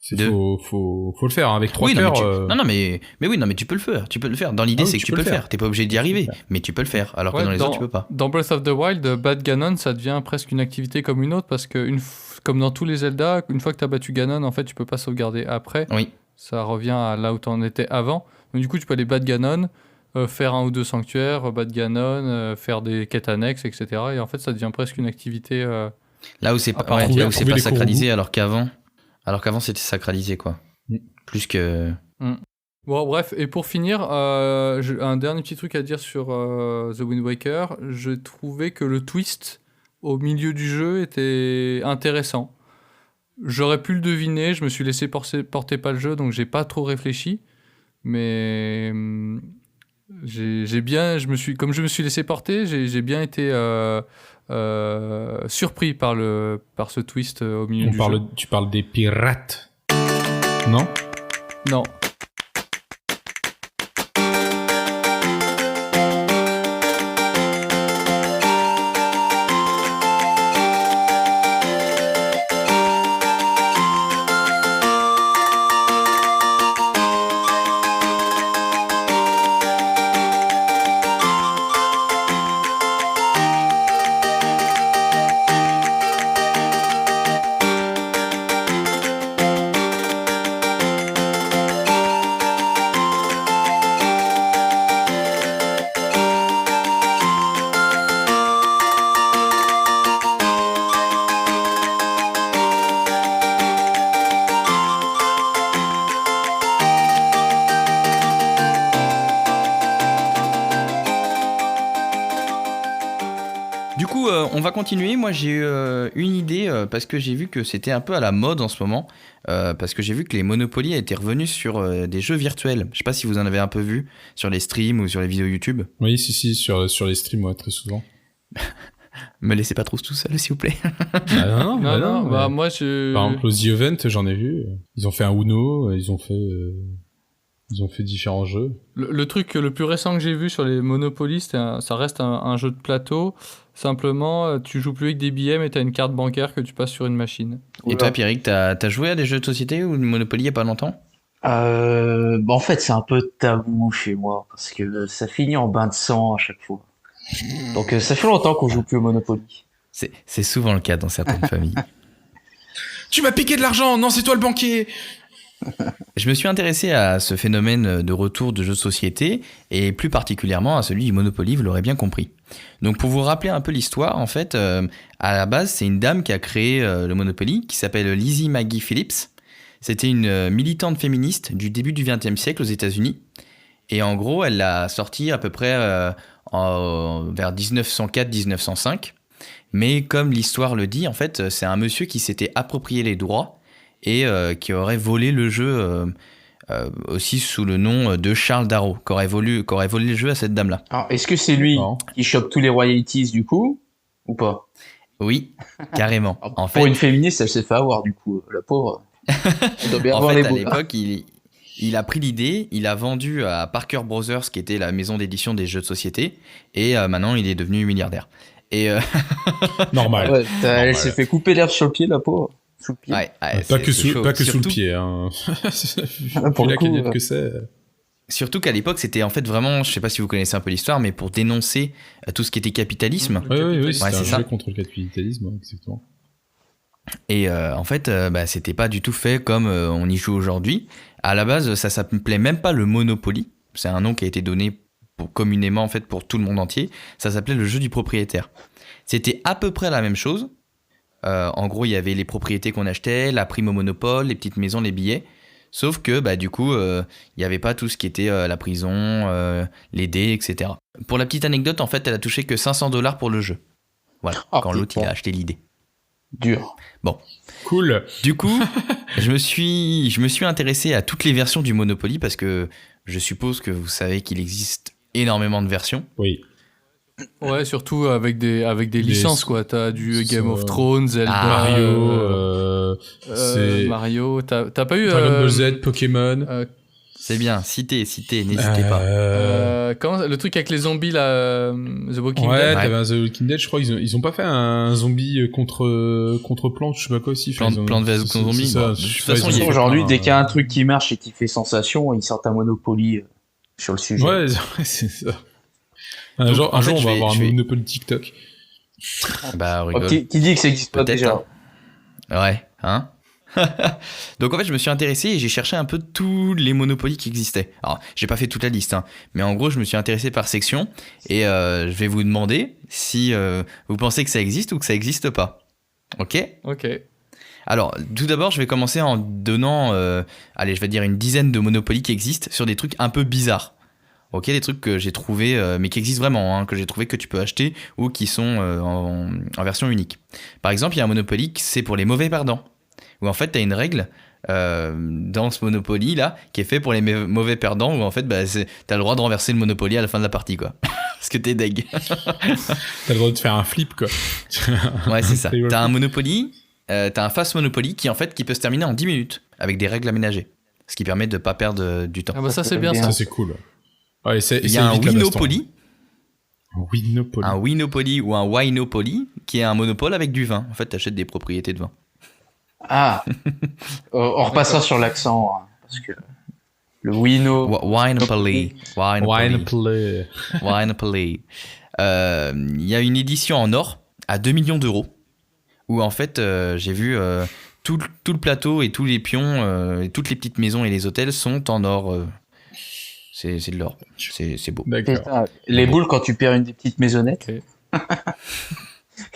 Faut le faire, hein, avec 3 cœurs. Mais tu peux le faire. Tu peux le faire. Dans l'idée, c'est que tu peux le faire. T'es pas obligé d'y arriver, mais tu peux le faire. Alors que dans les autres, tu peux pas. Dans Breath of the Wild, Bad Ganon, ça devient presque une activité comme une autre, parce que comme dans tous les Zelda, une fois que t'as battu Ganon, en fait, tu peux pas sauvegarder après. Oui. Ça revient à là où t'en étais avant. Donc du coup, tu peux aller Bad Ganon, faire 1 ou 2 sanctuaires, Bad Ganon, faire des quêtes annexes, etc. Et en fait, ça devient presque une activité... Là où c'est pas sacralisé, alors qu'avant c'était sacralisé, quoi. Plus que... Bon, bref, et pour finir, un dernier petit truc à dire sur The Wind Waker. Je trouvais que le twist au milieu du jeu était intéressant. J'aurais pu le deviner, je me suis laissé porter par le jeu, donc j'ai pas trop réfléchi. Mais... comme je me suis laissé porter, j'ai bien été surpris par ce twist au milieu du jeu. Tu parles des pirates, non? Non. on va continuer. Moi, j'ai une idée parce que j'ai vu que c'était un peu à la mode en ce moment. Parce que j'ai vu que les Monopoly étaient revenus sur des jeux virtuels. Je sais pas si vous en avez un peu vu sur les streams ou sur les vidéos YouTube. Oui, si, sur les streams, ouais, très souvent. Me laissez pas trop tout seul, s'il vous plaît. Ah non, bah moi je... Par exemple, au The Event, j'en ai vu. Ils ont fait un Uno, ils ont fait différents jeux. Le truc le plus récent que j'ai vu sur les Monopoly, ça reste un jeu de plateau. Simplement, tu joues plus avec des billets, mais t'as une carte bancaire que tu passes sur une machine. Et toi, Pierrick, t'as joué à des jeux de société ou de Monopoly il y a pas longtemps? En fait, c'est un peu tabou chez moi, parce que ça finit en bain de sang à chaque fois. Donc ça fait longtemps qu'on joue plus au Monopoly. C'est souvent le cas dans certaines familles. Tu m'as piqué de l'argent! Non, c'est toi le banquier! Je me suis intéressé à ce phénomène de retour de jeux de société et plus particulièrement à celui du Monopoly, vous l'aurez bien compris. Donc pour vous rappeler un peu l'histoire, en fait, à la base, c'est une dame qui a créé le Monopoly qui s'appelle Lizzie Maggie Phillips. C'était une militante féministe du début du XXe siècle aux États-Unis. Et en gros, elle l'a sorti à peu près vers 1904-1905. Mais comme l'histoire le dit, en fait, c'est un monsieur qui s'était approprié les droits et qui aurait volé le jeu aussi sous le nom de Charles Darrow, qui aurait volé le jeu à cette dame-là. Alors, est-ce que c'est lui qui chope tous les royalties du coup, ou pas? Oui, carrément. En fait, pour une féministe, elle s'est fait avoir du coup, la pauvre. Elle doit bien en avoir fait, les à bouts. l'époque, il a pris l'idée, il a vendu à Parker Brothers, qui était la maison d'édition des jeux de société, et maintenant il est devenu milliardaire. Et Normal. Ouais, elle s'est fait couper l'herbe sur le pied, la pauvre. Sous le pied. Ouais, pas que sous le pied, hein. Pour la le coup, cagnotte que c'est. Surtout qu'à l'époque, c'était en fait vraiment, je sais pas si vous connaissez un peu l'histoire, mais pour dénoncer tout ce qui était capitalisme. Oui, c'était c'est un ça. jeu contre le capitalisme, exactement. Et en fait, c'était pas du tout fait comme on y joue aujourd'hui. À la base, ça s'appelait même pas le Monopoly. C'est un nom qui a été donné communément en fait pour tout le monde entier. Ça s'appelait le jeu du propriétaire. C'était à peu près la même chose. En gros, il y avait les propriétés qu'on achetait, la prime au monopole, les petites maisons, les billets. Sauf que du coup, il n'y avait pas tout ce qui était la prison, les dés, etc. Pour la petite anecdote, en fait, elle a touché que $500 pour le jeu. Voilà, quand l'autre il a acheté l'idée. Dur. Bon. Cool. Du coup, je me suis intéressé à toutes les versions du Monopoly parce que je suppose que vous savez qu'il existe énormément de versions. Oui. Ouais, surtout avec des licences, quoi. T'as du Game of Thrones, Zelda, Mario. T'as pas eu Dragon Ball Z, Pokémon. C'est bien, citez, n'hésitez pas. Comment le truc avec les zombies là, The Walking ouais, Dead. t'avais un The Walking Dead, je crois ils ont pas fait un zombie contre plante, je sais pas quoi aussi. Plante vs zombie. De toute façon, aujourd'hui, dès qu'il y a un truc qui marche et qui fait sensation, ils sortent un Monopoly sur le sujet. Ouais, c'est ça. Un jour, on va avoir un Monopoly TikTok. Rigole. Qui dit que ça existe pas déjà? Ouais, hein. Donc en fait, je me suis intéressé et j'ai cherché un peu tous les Monopoly qui existaient. Alors, j'ai pas fait toute la liste, hein, mais en gros, je me suis intéressé par section et je vais vous demander si vous pensez que ça existe ou que ça existe pas. Ok. Alors, tout d'abord, je vais commencer en donnant, je vais dire une dizaine de Monopoly qui existent sur des trucs un peu bizarres. Ok, des trucs que j'ai trouvé, mais qui existent vraiment, hein, que j'ai trouvé que tu peux acheter ou qui sont en version unique. Par exemple, il y a un Monopoly, c'est pour les mauvais perdants. Où en fait, tu as une règle dans ce Monopoly là qui est fait pour les mauvais perdants où en fait, t'as le droit de renverser le Monopoly à la fin de la partie, quoi. Parce que t'es deg. T'as le droit de faire un flip, quoi. Ouais, c'est ça. T'as un Monopoly, t'as un Fast Monopoly qui peut se terminer en 10 minutes avec des règles aménagées. Ce qui permet de pas perdre du temps. Ah bah ça, c'est bien ça. Ça, c'est cool. Ouais, il y a un Winopoly. Un Winopoly ou un Winopoly qui est un monopole avec du vin. En fait, t'achètes des propriétés de vin. Ah, on repassera sur l'accent, hein, parce que le Winopoly. Il y a une édition en or à 2 millions d'euros où en fait j'ai vu tout le plateau et tous les pions, et toutes les petites maisons et les hôtels sont en or. C'est de l'or, c'est beau. D'accord. Les boules quand tu perds une des petites maisonnettes.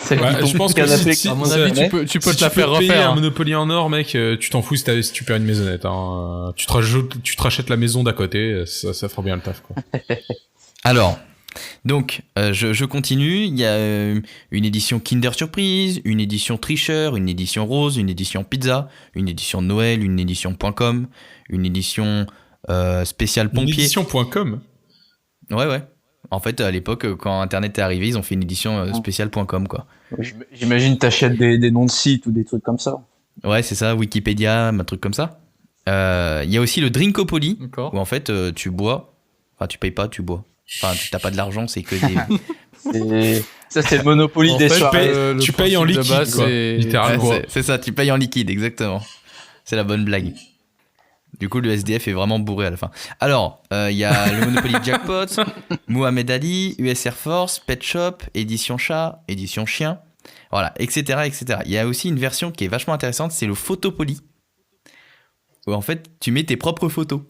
Je pense que à mon avis, tu peux te la faire payer refaire. un Monopoly en or, mec, tu t'en fous si tu perds une maisonnette. Hein. Tu te rachètes la maison d'à côté, ça fera bien le taf, quoi. Alors, Donc, je continue. Il y a une édition Kinder Surprise, une édition Tricheur, une édition Rose, une édition Pizza, une édition Noël, une édition .com, une édition spéciale Pompier. Une édition .com. Ouais. En fait, à l'époque, quand Internet est arrivé, ils ont fait une édition spéciale .com, quoi. J'imagine t'achètes des noms de sites ou des trucs comme ça. Ouais, c'est ça, Wikipédia, un truc comme ça. Il y a aussi le Drinkopoly, D'accord. où en fait, tu bois. Enfin, tu payes pas, tu bois. Enfin, tu n'as pas de l'argent, c'est que des... Ça, c'est le Monopoly des soirées. Tu payes en liquide, base, quoi. c'est- Littéralement. Ouais, c'est ça, tu payes en liquide, exactement. C'est la bonne blague. Du coup, le SDF est vraiment bourré à la fin. Alors, il y a le Monopoly Jackpot, Mohamed Ali, US Air Force, Pet Shop, édition chat, édition chien, voilà, etc., etc. Il y a aussi une version qui est vachement intéressante, c'est le Photopoly, où en fait, tu mets tes propres photos.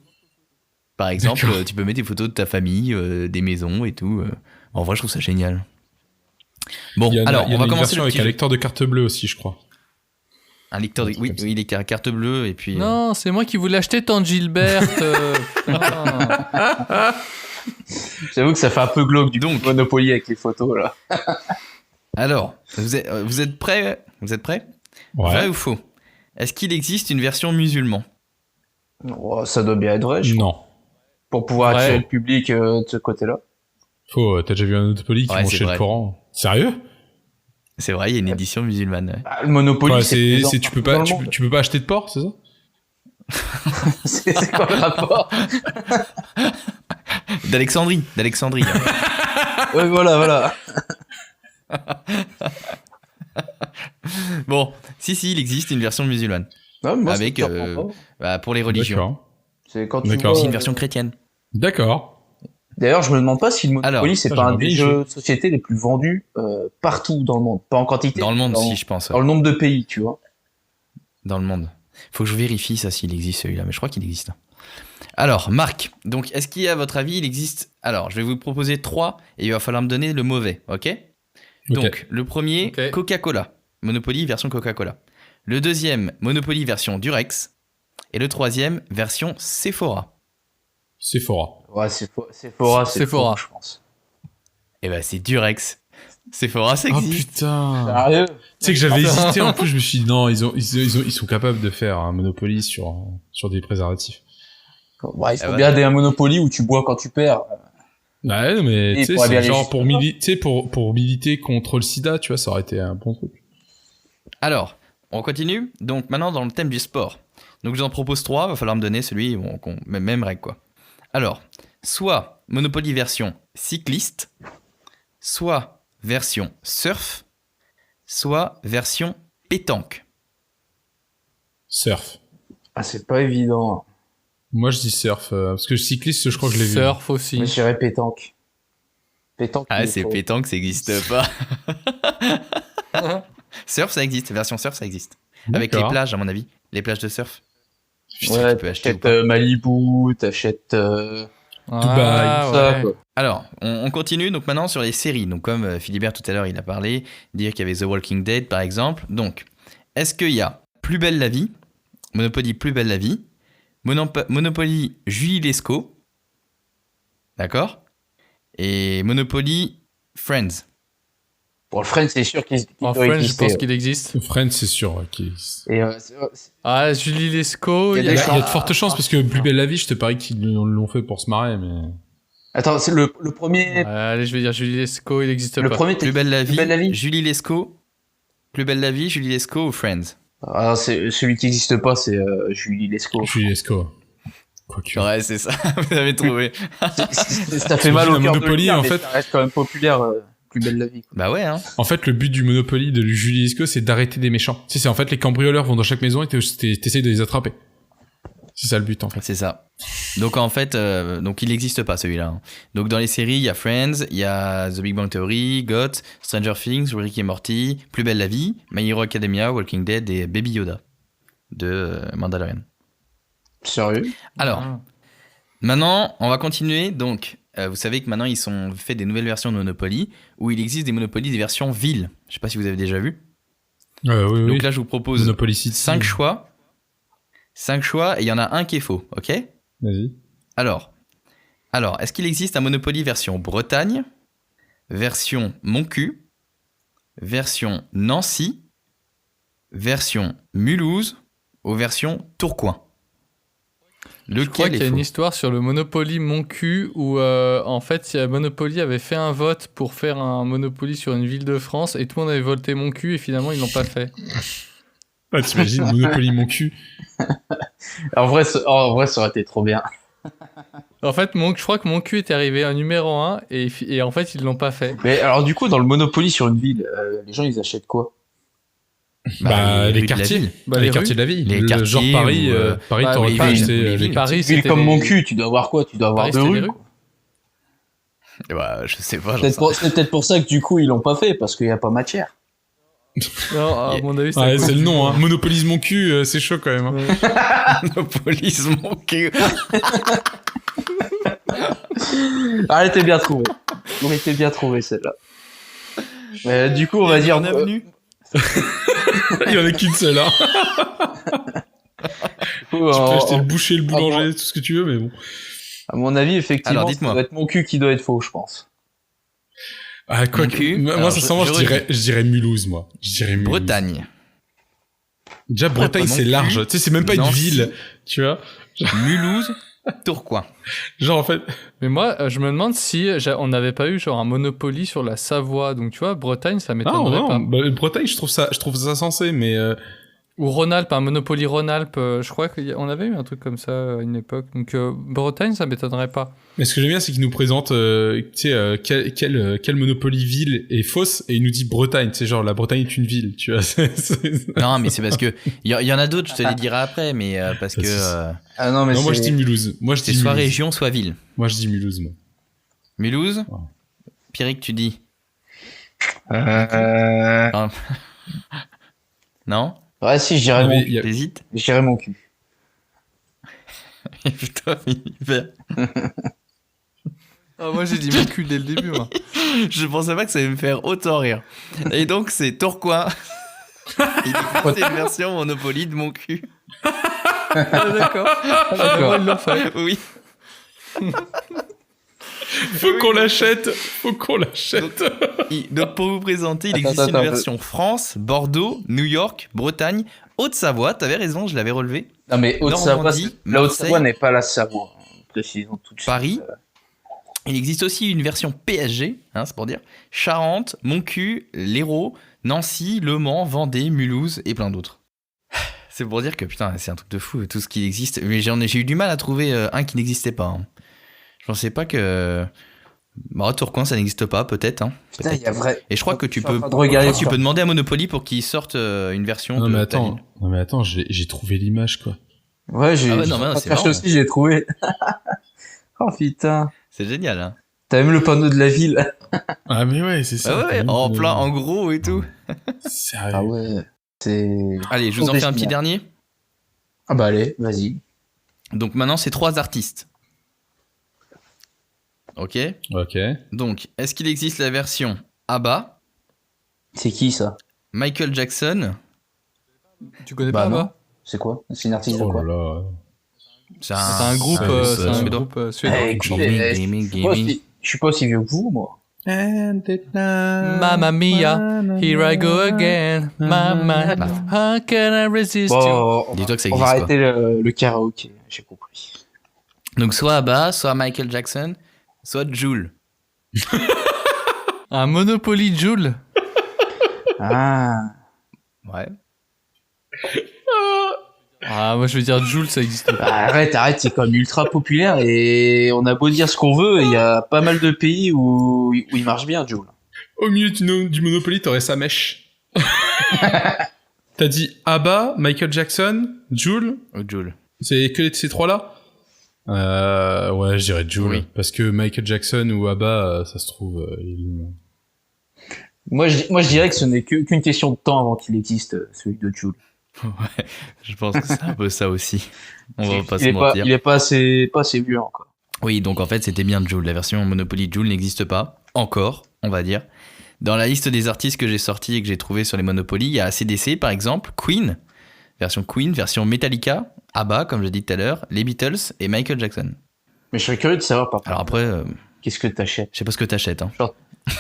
Par exemple, tu peux mettre des photos de ta famille, des maisons et tout. En vrai, je trouve ça génial. Bon, alors, on va commencer version le avec petit un jeu. lecteur de carte bleue aussi, je crois. Un lecteur de... Oui, il est carte bleue et puis... Non, c'est moi qui voulais acheter Tante Gilberte. J'avoue que ça fait un peu glauque du Donc. Monopoly avec les photos là. Alors, vous êtes prêts? Vous êtes prêts? Ouais. Vrai ou faux? Est-ce qu'il existe une version musulman? Oh, ça doit bien être vrai, je crois. Non. Pour pouvoir Ouais. attirer le public de ce côté-là. Faux, t'as déjà vu un Monopoly qui Ouais, vont c'est chez le vrai. Coran? Sérieux? C'est vrai, il y a une édition musulmane. Ouais. Ah, le Monopoly, Quoi, c'est présent tu peux partout pas, dans le monde. tu peux pas acheter de porc, c'est ça? C'est quoi le rapport? D'Alexandrie. Ouais, voilà. Bon, si, il existe une version musulmane. Non, mais moi, Avec, ça me surprend pas. Pour les religions. D'accord. C'est quand tu D'accord. vois, C'est une version chrétienne. D'accord. D'ailleurs, je me demande pas si le Monopoly, Alors, c'est ça, pas un j'aimerais des bien y jeux de société les plus vendus partout dans le monde. Pas en quantité. Dans le monde, dans, si, je pense. dans le nombre de pays, tu vois. Dans le monde. Faut que je vérifie ça s'il existe celui-là, mais je crois qu'il existe. Alors, Marc, donc est-ce qu'il y a, à votre avis, il existe... Alors, je vais vous proposer 3 et il va falloir me donner le mauvais, ok? Donc, le premier, Ok. Coca-Cola. Monopoly version Coca-Cola. Le deuxième, Monopoly version Durex. Et le troisième, version Sephora. Sephora. Ouais, Sephora, c'est Sephora. faux, je pense. Et ben c'est Durex. Sephora, ça Oh existe. putain. Sérieux? Tu sais que j'avais hésité, en plus je me suis dit non, ils sont capables de faire un Monopoly sur des préservatifs. Ouais, il faut Ah ouais. bien des Monopoly où tu bois quand tu perds. Ouais, mais Et tu sais, pour aller c'est aller genre jusqu'à pour militer contre le sida, tu vois, ça aurait été un bon truc. Alors, on continue. Donc maintenant dans le thème du sport. Donc je vous en propose 3, va falloir me donner celui même règle quoi. Alors, soit Monopoly version cycliste, soit version surf, soit version pétanque. Surf. Ah, c'est pas évident. Moi je dis surf, parce que cycliste, je crois que je l'ai vu. Surf aussi. Mais je dirais pétanque. Pétanque. Ah, il c'est faut- pétanque, ça n'existe pas. Surf, ça existe. Version surf, ça existe. Avec les D'accord. plages, à mon avis. Les plages de surf. Ouais, tu peux acheter ou t'achètes pas. Malibu, t'achètes Ah, ça, ouais. quoi. Alors, on continue donc maintenant sur les séries. Donc, comme Philibert tout à l'heure, il a parlé, dire qu'il y avait The Walking Dead, par exemple. Donc, est-ce qu'il y a Plus belle la vie, Monopoly Plus belle la vie, Monopoly Julie Lescaut, d'accord, et Monopoly Friends. Pour le Friends, c'est sûr qu'il En doit French, je exister. pense qu'il existe. Friends, c'est sûr. Ouais, Et Ah, Julie Lescaut. Il y a Il y des a de fortes chances parce que Plus belle la vie, je te parie qu'ils l'ont fait pour se marrer, mais. attends, c'est le premier. Allez, je vais dire Julie Lescaut, il n'existe Le pas. premier, Plus belle la vie, Plus belle la vie. Julie Lescaut, Plus belle la vie, Julie Lescaut ou Friends. Ah, c'est celui qui n'existe pas, c'est Julie Lescaut. Julie Lescaut. Quoique. Ouais, c'est ça, vous avez trouvé. Ça fait mal au le cœur de Monopoly, le dire, en mais fait. ça reste quand même populaire. Plus belle la vie. Quoi. Bah ouais, hein. En fait, le but du Monopoly de Julie Lescaut, c'est d'arrêter des méchants. Tu sais, c'est en fait les cambrioleurs vont dans chaque maison et t'essayes de les attraper. C'est ça le but, en fait. C'est ça. Donc en fait, donc il n'existe pas celui-là. hein. Donc dans les séries, il y a Friends, il y a The Big Bang Theory, GOT, Stranger Things, Rick et Morty, Plus belle la vie, My Hero Academia, Walking Dead et Baby Yoda de Mandalorian. Sérieux? Alors, Ah. maintenant, on va continuer. Donc, vous savez que maintenant, ils ont fait des nouvelles versions de Monopoly où il existe des Monopoly des versions villes. Je sais pas si vous avez déjà vu. Oui, oui. Donc là, je vous propose Monopoly City. 5 choix. 5 choix et il y en a un qui est faux, ok? Vas-y. Alors, est-ce qu'il existe un Monopoly version Bretagne, version Mon Cul, version Nancy, version Mulhouse ou version Tourcoing. Je crois qu'il y a une histoire sur le Monopoly Mon Cul où en fait Monopoly avait fait un vote pour faire un Monopoly sur une ville de France et tout le monde avait voté Mon Cul et finalement ils l'ont pas fait. Ah, t'imagines Monopoly Mon Cul. En vrai, ça aurait été trop bien. En fait, je crois que Mon Cul était arrivé à numéro 1 et en fait ils l'ont pas fait. Mais alors du coup, dans le Monopoly sur une ville, les gens ils achètent quoi? Les quartiers. Les quartiers de la ville. Les quartiers, genre Paris, Paris, t'aurais pas acheté les Paris, ville comme Mon Cul, tu dois avoir quoi? Tu dois avoir 2 rues. Bah, je sais pas. C'est peut-être pour ça que du coup ils l'ont pas fait, parce qu'il y a pas matière. Non, à mon avis, c'est le nom. Hein. Monopolise mon cul, c'est chaud quand même. Hein. Monopolise mon cul. Elle était bien trouvée. On était bien trouvée celle-là. Mais du coup, on va dire. Avenue. Il y en a qu'une seule. Hein. Tu peux acheter le boucher, le boulanger, tout ce que tu veux, mais bon. À mon avis, effectivement, alors, ça doit être Mon Cul qui doit être faux, je pense. Ah, quoi que. Moi, sincèrement, je dirais Mulhouse, moi. Je dirais Mulhouse. Bretagne. Déjà, Bretagne, c'est large. Tu sais, c'est même pas une ville, tu vois. Mulhouse, Tourcoing. Genre, en fait. Mais moi, je me demande si on n'avait pas eu genre un Monopoly sur la Savoie. Donc, tu vois, Bretagne, ça m'étonnerait pas. Bah, Bretagne, je trouve ça sensé, mais. Ou Rhône-Alpes, un Monopoly Rhône-Alpes, je crois qu'on avait eu un truc comme ça à une époque. Donc Bretagne, ça m'étonnerait pas. Mais ce que j'aime bien, c'est qu'il nous présente, tu sais, quelle Monopoly ville est fausse, et il nous dit Bretagne. Tu sais, genre la Bretagne est une ville, tu vois. Non, mais c'est parce que il y en a d'autres, je te les dirai après, mais parce que. Ah non, mais non, moi je dis Mulhouse. C'est soit région, soit ville. Moi je dis Mulhouse, moi. Mulhouse. Ouais. Pierrick, tu dis. Non. Ouais, si, je dirais Mon Cul. T'hésites? Je dirais Mon Cul. Putain, Philippe. Ah, moi j'ai dit Mon Cul dès le début, moi. Je pensais pas que ça allait me faire autant rire. Et donc c'est Tourcoing. C'est une version Monopoly de Mon Cul. Ah, d'accord. D'accord. Ils l'ont fait. Oui. Faut qu'on l'achète. Donc pour vous présenter, il existe une version France, Bordeaux, New York, Bretagne, Haute-Savoie. T'avais raison, je l'avais relevé. Non mais Haute-Savoie, la Haute-Savoie n'est pas la Savoie. Précisons tout de suite. Paris. Il existe aussi une version PSG, hein, c'est pour dire. Charente, Montcuq, l'Hérault, Nancy, Le Mans, Vendée, Mulhouse et plein d'autres. C'est pour dire que putain, c'est un truc de fou tout ce qui existe. Mais j'ai eu du mal à trouver un qui n'existait pas. Hein. Je pensais pas que. Bah, Tourcoing, ça n'existe pas, peut-être. Hein. Putain, il y a vrai. Et je crois que tu peux demander à Monopoly pour qu'ils sortent une version non, mais attends, j'ai trouvé l'image, quoi. Ouais, c'est aussi, j'ai trouvé. Oh putain. C'est génial, hein. T'as même le panneau de la ville. Ah, mais ouais, c'est ça. Ah ouais, en gros et tout. Sérieux. Ah ouais. C'est. Allez, je vous en fais un petit dernier. Ah bah allez, vas-y. Donc maintenant, c'est 3 artistes. Ok. Donc, est-ce qu'il existe la version ABBA? C'est qui ça? Michael Jackson. Tu connais pas ABBA? C'est quoi? C'est une artiste de quoi? C'est un groupe suédois. Je suis pas aussi vieux que vous, moi. Mamma mia, here I go again. Mamma, how can I resist you? Dis-toi que ça existe. On va arrêter le karaoké, j'ai compris. Donc soit ABBA, soit Michael Jackson, soit Jul. Un Monopoly Jul. Ah. Ouais. Ah, moi je veux dire Jul, ça existe pas. Arrête, c'est quand même ultra populaire et on a beau dire ce qu'on veut, il y a pas mal de pays où il marche bien, Jul. Au milieu du Monopoly, t'aurais sa mèche. T'as dit ABBA, Michael Jackson, Jul. Jul. C'est que ces trois-là? Ouais, je dirais Jul. Oui. Parce que Michael Jackson ou ABBA, ça se trouve... Moi, je dirais que ce n'est qu'une question de temps avant qu'il existe, celui de Jul. Ouais, je pense que c'est un peu ça aussi. On va pas se mentir. Il est pas assez vieux encore. Oui, donc en fait, c'était bien Jul. La version Monopoly Jul n'existe pas. Encore, on va dire. Dans la liste des artistes que j'ai sortis et que j'ai trouvé sur les Monopoly, il y a AC/DC par exemple, Queen, version Metallica, ABBA, comme je dit tout à l'heure, les Beatles et Michael Jackson. Mais je serais curieux de savoir par Alors après... qu'est-ce que t'achètes? Je sais pas ce que t'achètes. Hein. Genre,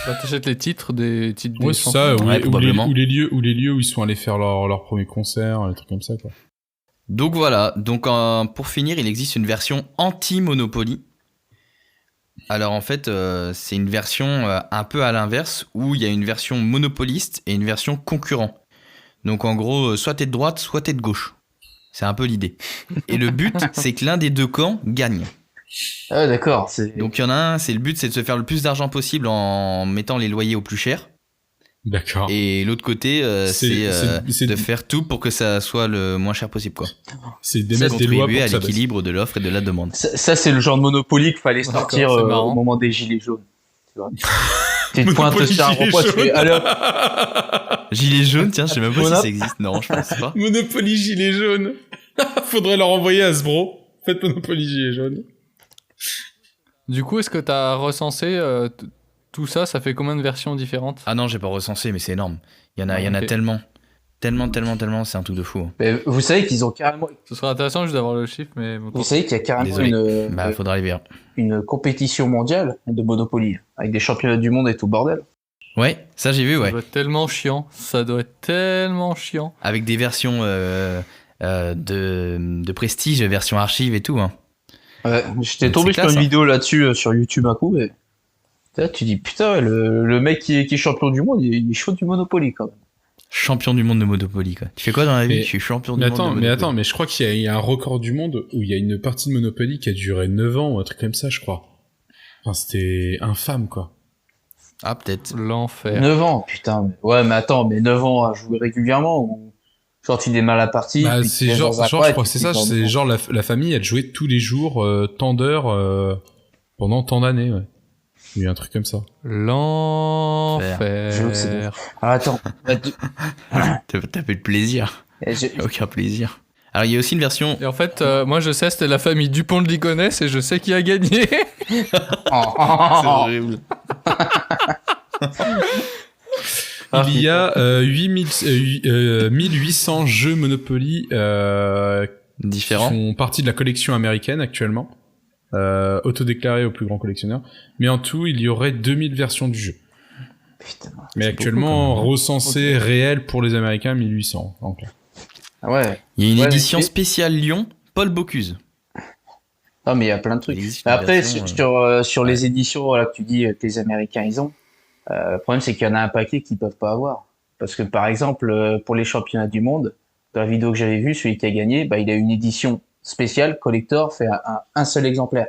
Bah, t'achètes les titres des Ouais, c'est ça, Ouais, probablement. ou les lieux où ils sont allés faire leur premier concert, des trucs comme ça, quoi. Donc voilà, donc pour finir, il existe une version anti-Monopoly. Alors en fait, c'est une version un peu à l'inverse, où il y a une version monopoliste et une version concurrent. Donc en gros, soit t'es de droite, soit t'es de gauche. C'est un peu l'idée. Et le but, c'est que l'un des deux camps gagne. Ah, d'accord. Donc il y en a un, le but, c'est de se faire le plus d'argent possible en mettant les loyers au plus cher. D'accord. Et l'autre côté, c'est de faire tout pour que ça soit le moins cher possible, quoi. C'est d'émettre des lois pour à ça. l'équilibre de l'offre et de la demande. Ça, c'est le genre de Monopoly qu'il fallait sortir au moment des gilets jaunes. Tu vois. Tu te pointes sur un rond-point, tu fais alors. Gilet jaune, tiens, je sais même pas si ça existe. Non, je pense pas. Monopoly gilet jaune. Faudrait leur envoyer à Sbro. Faites Monopoly gilet jaune. Du coup, est-ce que t'as recensé tout ça? Ça fait combien de versions différentes? Ah non, j'ai pas recensé, mais c'est énorme. Il y en a tellement. Tellement, c'est un truc de fou. Hein. Mais vous savez qu'ils ont carrément. Ce serait intéressant juste d'avoir le chiffre, mais... Vous savez qu'il y a carrément faudra aller voir. Une compétition mondiale de Monopoly, avec des championnats du monde et tout bordel. Ouais, ça j'ai vu, ouais. Ça doit être tellement chiant. Ça doit être tellement chiant. Avec des versions de prestige, version archive et tout. Hein. Ouais, j'étais tombé sur une vidéo là-dessus sur YouTube un coup, et là, tu dis putain, ouais, le mec qui est champion du monde, il est chaud du Monopoly quand même. Champion du monde de Monopoly, quoi. Tu fais quoi dans la vie? Je suis champion du monde de Monopoly. Mais attends, mais je crois qu'il y a un record du monde où il y a une partie de Monopoly qui a duré 9 ans ou un truc comme ça, je crois. Enfin, c'était infâme, quoi. Ah, peut-être. L'enfer. 9 ans, putain. Ouais, mais attends, mais 9 ans à jouer régulièrement ou genre tu démarres la partie. Bah, puis c'est genre, je crois, c'est ça, c'est genre la famille, elle jouait tous les jours, tant d'heures, pendant tant d'années, ouais. Il y a eu un truc comme ça. L'enfer. J'avoue que c'est bon. Alors attends. T'as fait le plaisir. Aucun plaisir. Alors il y a aussi une version... Et en fait, moi je sais, c'était la famille Dupont de Ligonnès et je sais qui a gagné. C'est horrible. Il y a 1800 jeux Monopoly différents. Qui font partie de la collection américaine actuellement. Autodéclaré au plus grand collectionneur. Mais en tout, il y aurait 2000 versions du jeu. Putain, mais actuellement, recensé réel pour les Américains, 1800. Donc. Ah ouais. Il y a une édition spéciale Lyon, Paul Bocuse. Non, mais il y a plein de trucs. Après, sur les éditions là, que tu dis que les Américains, ils ont, le problème, c'est qu'il y en a un paquet qu'ils peuvent pas avoir. Parce que, par exemple, pour les championnats du monde, dans la vidéo que j'avais vue, celui qui a gagné, bah, il a une édition spéciale, collector, fait un seul exemplaire.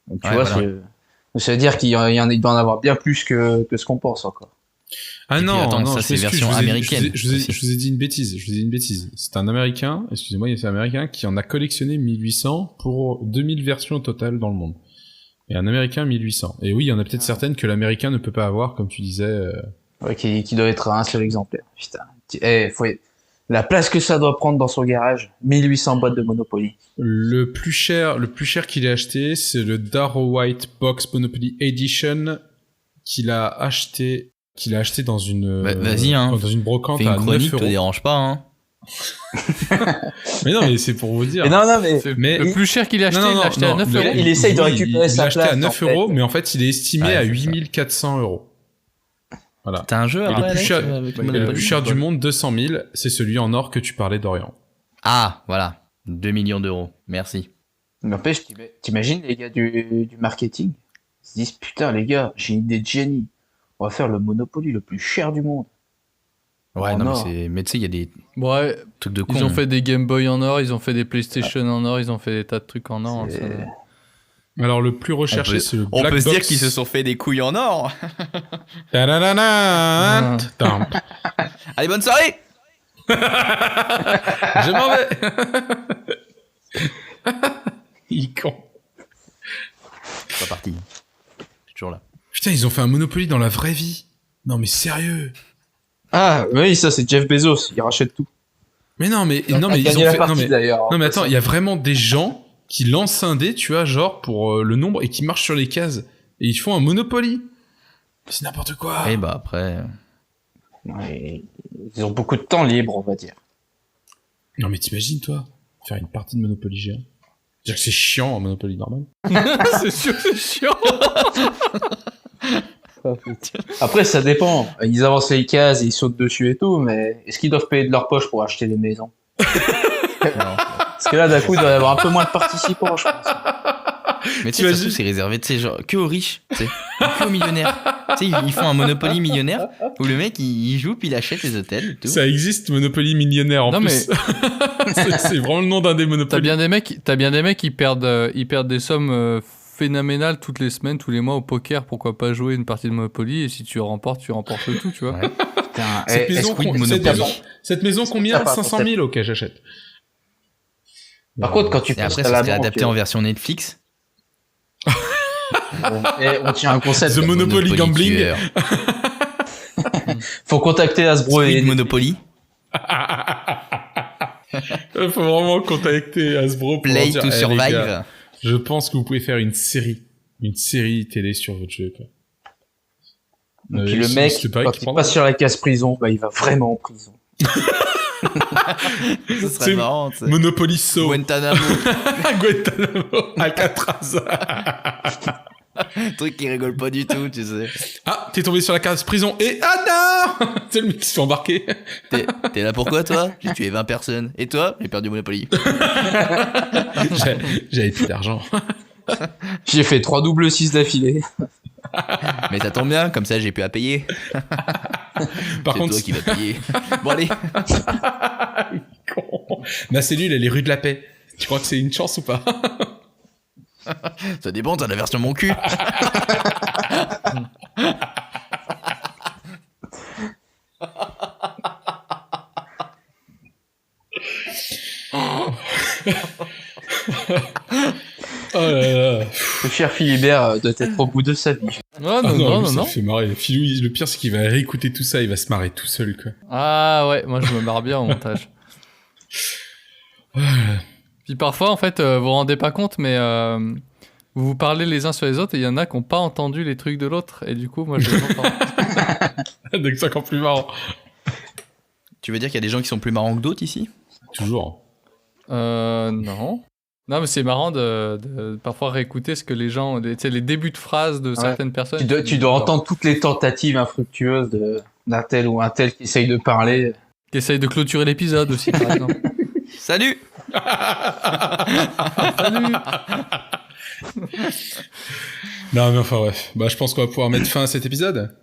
Donc, tu vois, voilà. Ça veut dire qu'il doit en avoir bien plus que ce qu'on pense encore. Ah non, attends, non, ça c'est version américaine. Je vous ai dit une bêtise. C'est un Américain, excusez-moi, c'est un Américain qui en a collectionné 1800 pour 2000 versions au total dans le monde. Et un Américain 1800. Et oui, il y en a peut-être certaines que l'Américain ne peut pas avoir, comme tu disais. Ouais, qui doit être un seul exemplaire. Putain. La place que ça doit prendre dans son garage, 1800 boîtes de Monopoly. Le plus cher qu'il ait acheté, c'est le Darrow White Box Monopoly Edition qu'il a acheté dans une vas-y, hein. Dans une brocante fais une à chronique, 9 €. te dérange pas, hein. Mais non, mais c'est pour vous dire. Mais le plus cher qu'il a acheté, il l'a acheté à 9 €. Il essaye de récupérer sa place. Il l'a acheté à 9 €, mais en fait, il est estimé à 8400 €. Voilà. T'as un jeu et le plus cher du monde, 200 000, c'est celui en or que tu parlais, Dorian. Ah, voilà. 2 millions d'euros. Merci. Mais n'empêche, t'imagines les gars du marketing? Ils se disent, putain, les gars, j'ai une idée de génie. On va faire le Monopoly le plus cher du monde. Ouais, mais tu sais, il y a des trucs de con. Ils ont fait des Game Boy en or, ils ont fait des PlayStation en or, ils ont fait des tas de trucs en or. Alors, le plus recherché, c'est le Black Box. On peut se dire qu'ils se sont fait des couilles en or. Allez, bonne soirée. Je m'en vais. Il est con. Je suis pas parti. Je suis toujours là. Putain, ils ont fait un Monopoly dans la vraie vie. Non, mais sérieux. Ah, oui, ça, c'est Jeff Bezos. Il rachète tout. Mais non, mais ils ont fait... Non, mais attends, il y a vraiment des gens qui lancent un dé, tu vois, genre, pour le nombre, et qui marchent sur les cases. Et ils font un Monopoly. C'est n'importe quoi. Et bah, après... Ouais, ils ont beaucoup de temps libre, on va dire. Non, mais t'imagines, toi, faire une partie de Monopoly géant. C'est-à-dire que c'est chiant en Monopoly normal. C'est sûr que c'est chiant. Après, ça dépend. Ils avancent les cases, ils sautent dessus et tout, mais est-ce qu'ils doivent payer de leur poche pour acheter des maisons? Parce que là, d'un coup, il doit y avoir un peu moins de participants, je pense. Mais tu sais, surtout, c'est réservé, tu sais, genre, que aux riches, tu sais, que aux millionnaires. Tu sais, ils font un Monopoly millionnaire où le mec, il joue puis il achète les hôtels et tout. Ça existe, Monopoly millionnaire, en Non, plus. C'est vraiment le nom d'un des Monopoly. T'as bien des mecs qui perdent des sommes phénoménales toutes les semaines, tous les mois au poker. Pourquoi pas jouer une partie de Monopoly, et si tu remportes le tout, tu vois. Ouais. Putain, Cette maison, combien? 500 000, ok, j'achète. Par contre, quand tu Et passes après, à ça la serait banque, adapté en version Netflix. on tient un concept. The Monopoly Gambling. tueur. Faut contacter Hasbro et Squid Monopoly. Faut vraiment contacter Hasbro pour Play leur dire, to les Survive. gars, je pense que vous pouvez faire une série télé sur votre jeu, quoi. Et puis le mec, quand il passe sur la case prison, bah, il va vraiment en prison. Ce serait marrant, tu sais. Monopoly So. Guantanamo. Guantanamo. Alcatraz. Truc qui rigole pas du tout, tu sais. Ah, t'es tombé sur la case prison et ah non. C'est le mec qui se fait embarquer. T'es là pourquoi, toi? J'ai tué 20 personnes. Et toi? J'ai perdu Monopoly. J'avais plus d'argent. J'ai fait 3 doubles 6 d'affilée. Mais ça tombe bien, comme ça j'ai pu à payer. Par C'est contre, toi qui vas payer. Bon allez. ma cellule, elle est rue de la Paix. Tu crois que c'est une chance ou pas? Ça dépend, t'as la version mon cul. Oh là là. Le cher Philibert doit être au bout de sa vie. Oh, Lui, ça me fait marrer. Philou, le pire, c'est qu'il va réécouter tout ça, il va se marrer tout seul, quoi. Ah ouais, moi je me marre bien au montage. Puis parfois, en fait, vous vous rendez pas compte, mais vous vous parlez les uns sur les autres et il y en a qui n'ont pas entendu les trucs de l'autre, et du coup, moi je les entends. Donc c'est encore plus marrant. Tu veux dire qu'il y a des gens qui sont plus marrants que d'autres ici? Toujours. Non. Non, mais c'est marrant de parfois réécouter ce que les gens, tu sais, les débuts de phrases de certaines personnes. Tu dois entendre toutes les tentatives infructueuses d'un tel ou un tel qui essaye de parler. Qui essaye de clôturer l'épisode aussi, par exemple. Salut. Salut. Non, mais enfin bref. Bah, je pense qu'on va pouvoir mettre fin à cet épisode.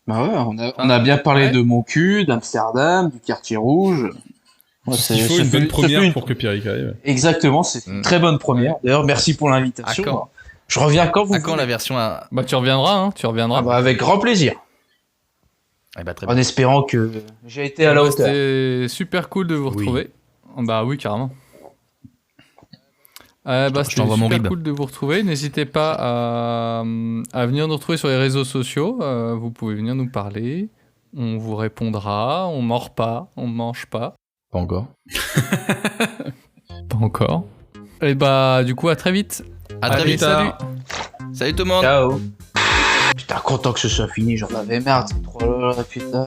Bah ouais, on a bien parlé de mon cul, d'Amsterdam, du quartier rouge. Il faut une bonne première pour que Pierrick arrive. Exactement, c'est une très bonne première. D'ailleurs, merci pour l'invitation. À quand Je reviens quand vous À quand voulez. la version à... Bah tu reviendras, hein, tu reviendras. Ah bah, avec grand plaisir. Eh bah, très En bien. espérant que j'ai été à la hauteur. C'était super cool de vous retrouver. Bah oui, carrément. Bah, je c'était t'envoie mon super rib. cool de vous retrouver. N'hésitez pas à venir nous retrouver sur les réseaux sociaux. Vous pouvez venir nous parler. On vous répondra. On mord pas. On mange pas. Pas encore. Pas encore. Et bah du coup à très vite. À très Allez, vite. salut. Salut tout le monde. Ciao. Putain, content que ce soit fini, j'en avais marre, c'est trop là, putain.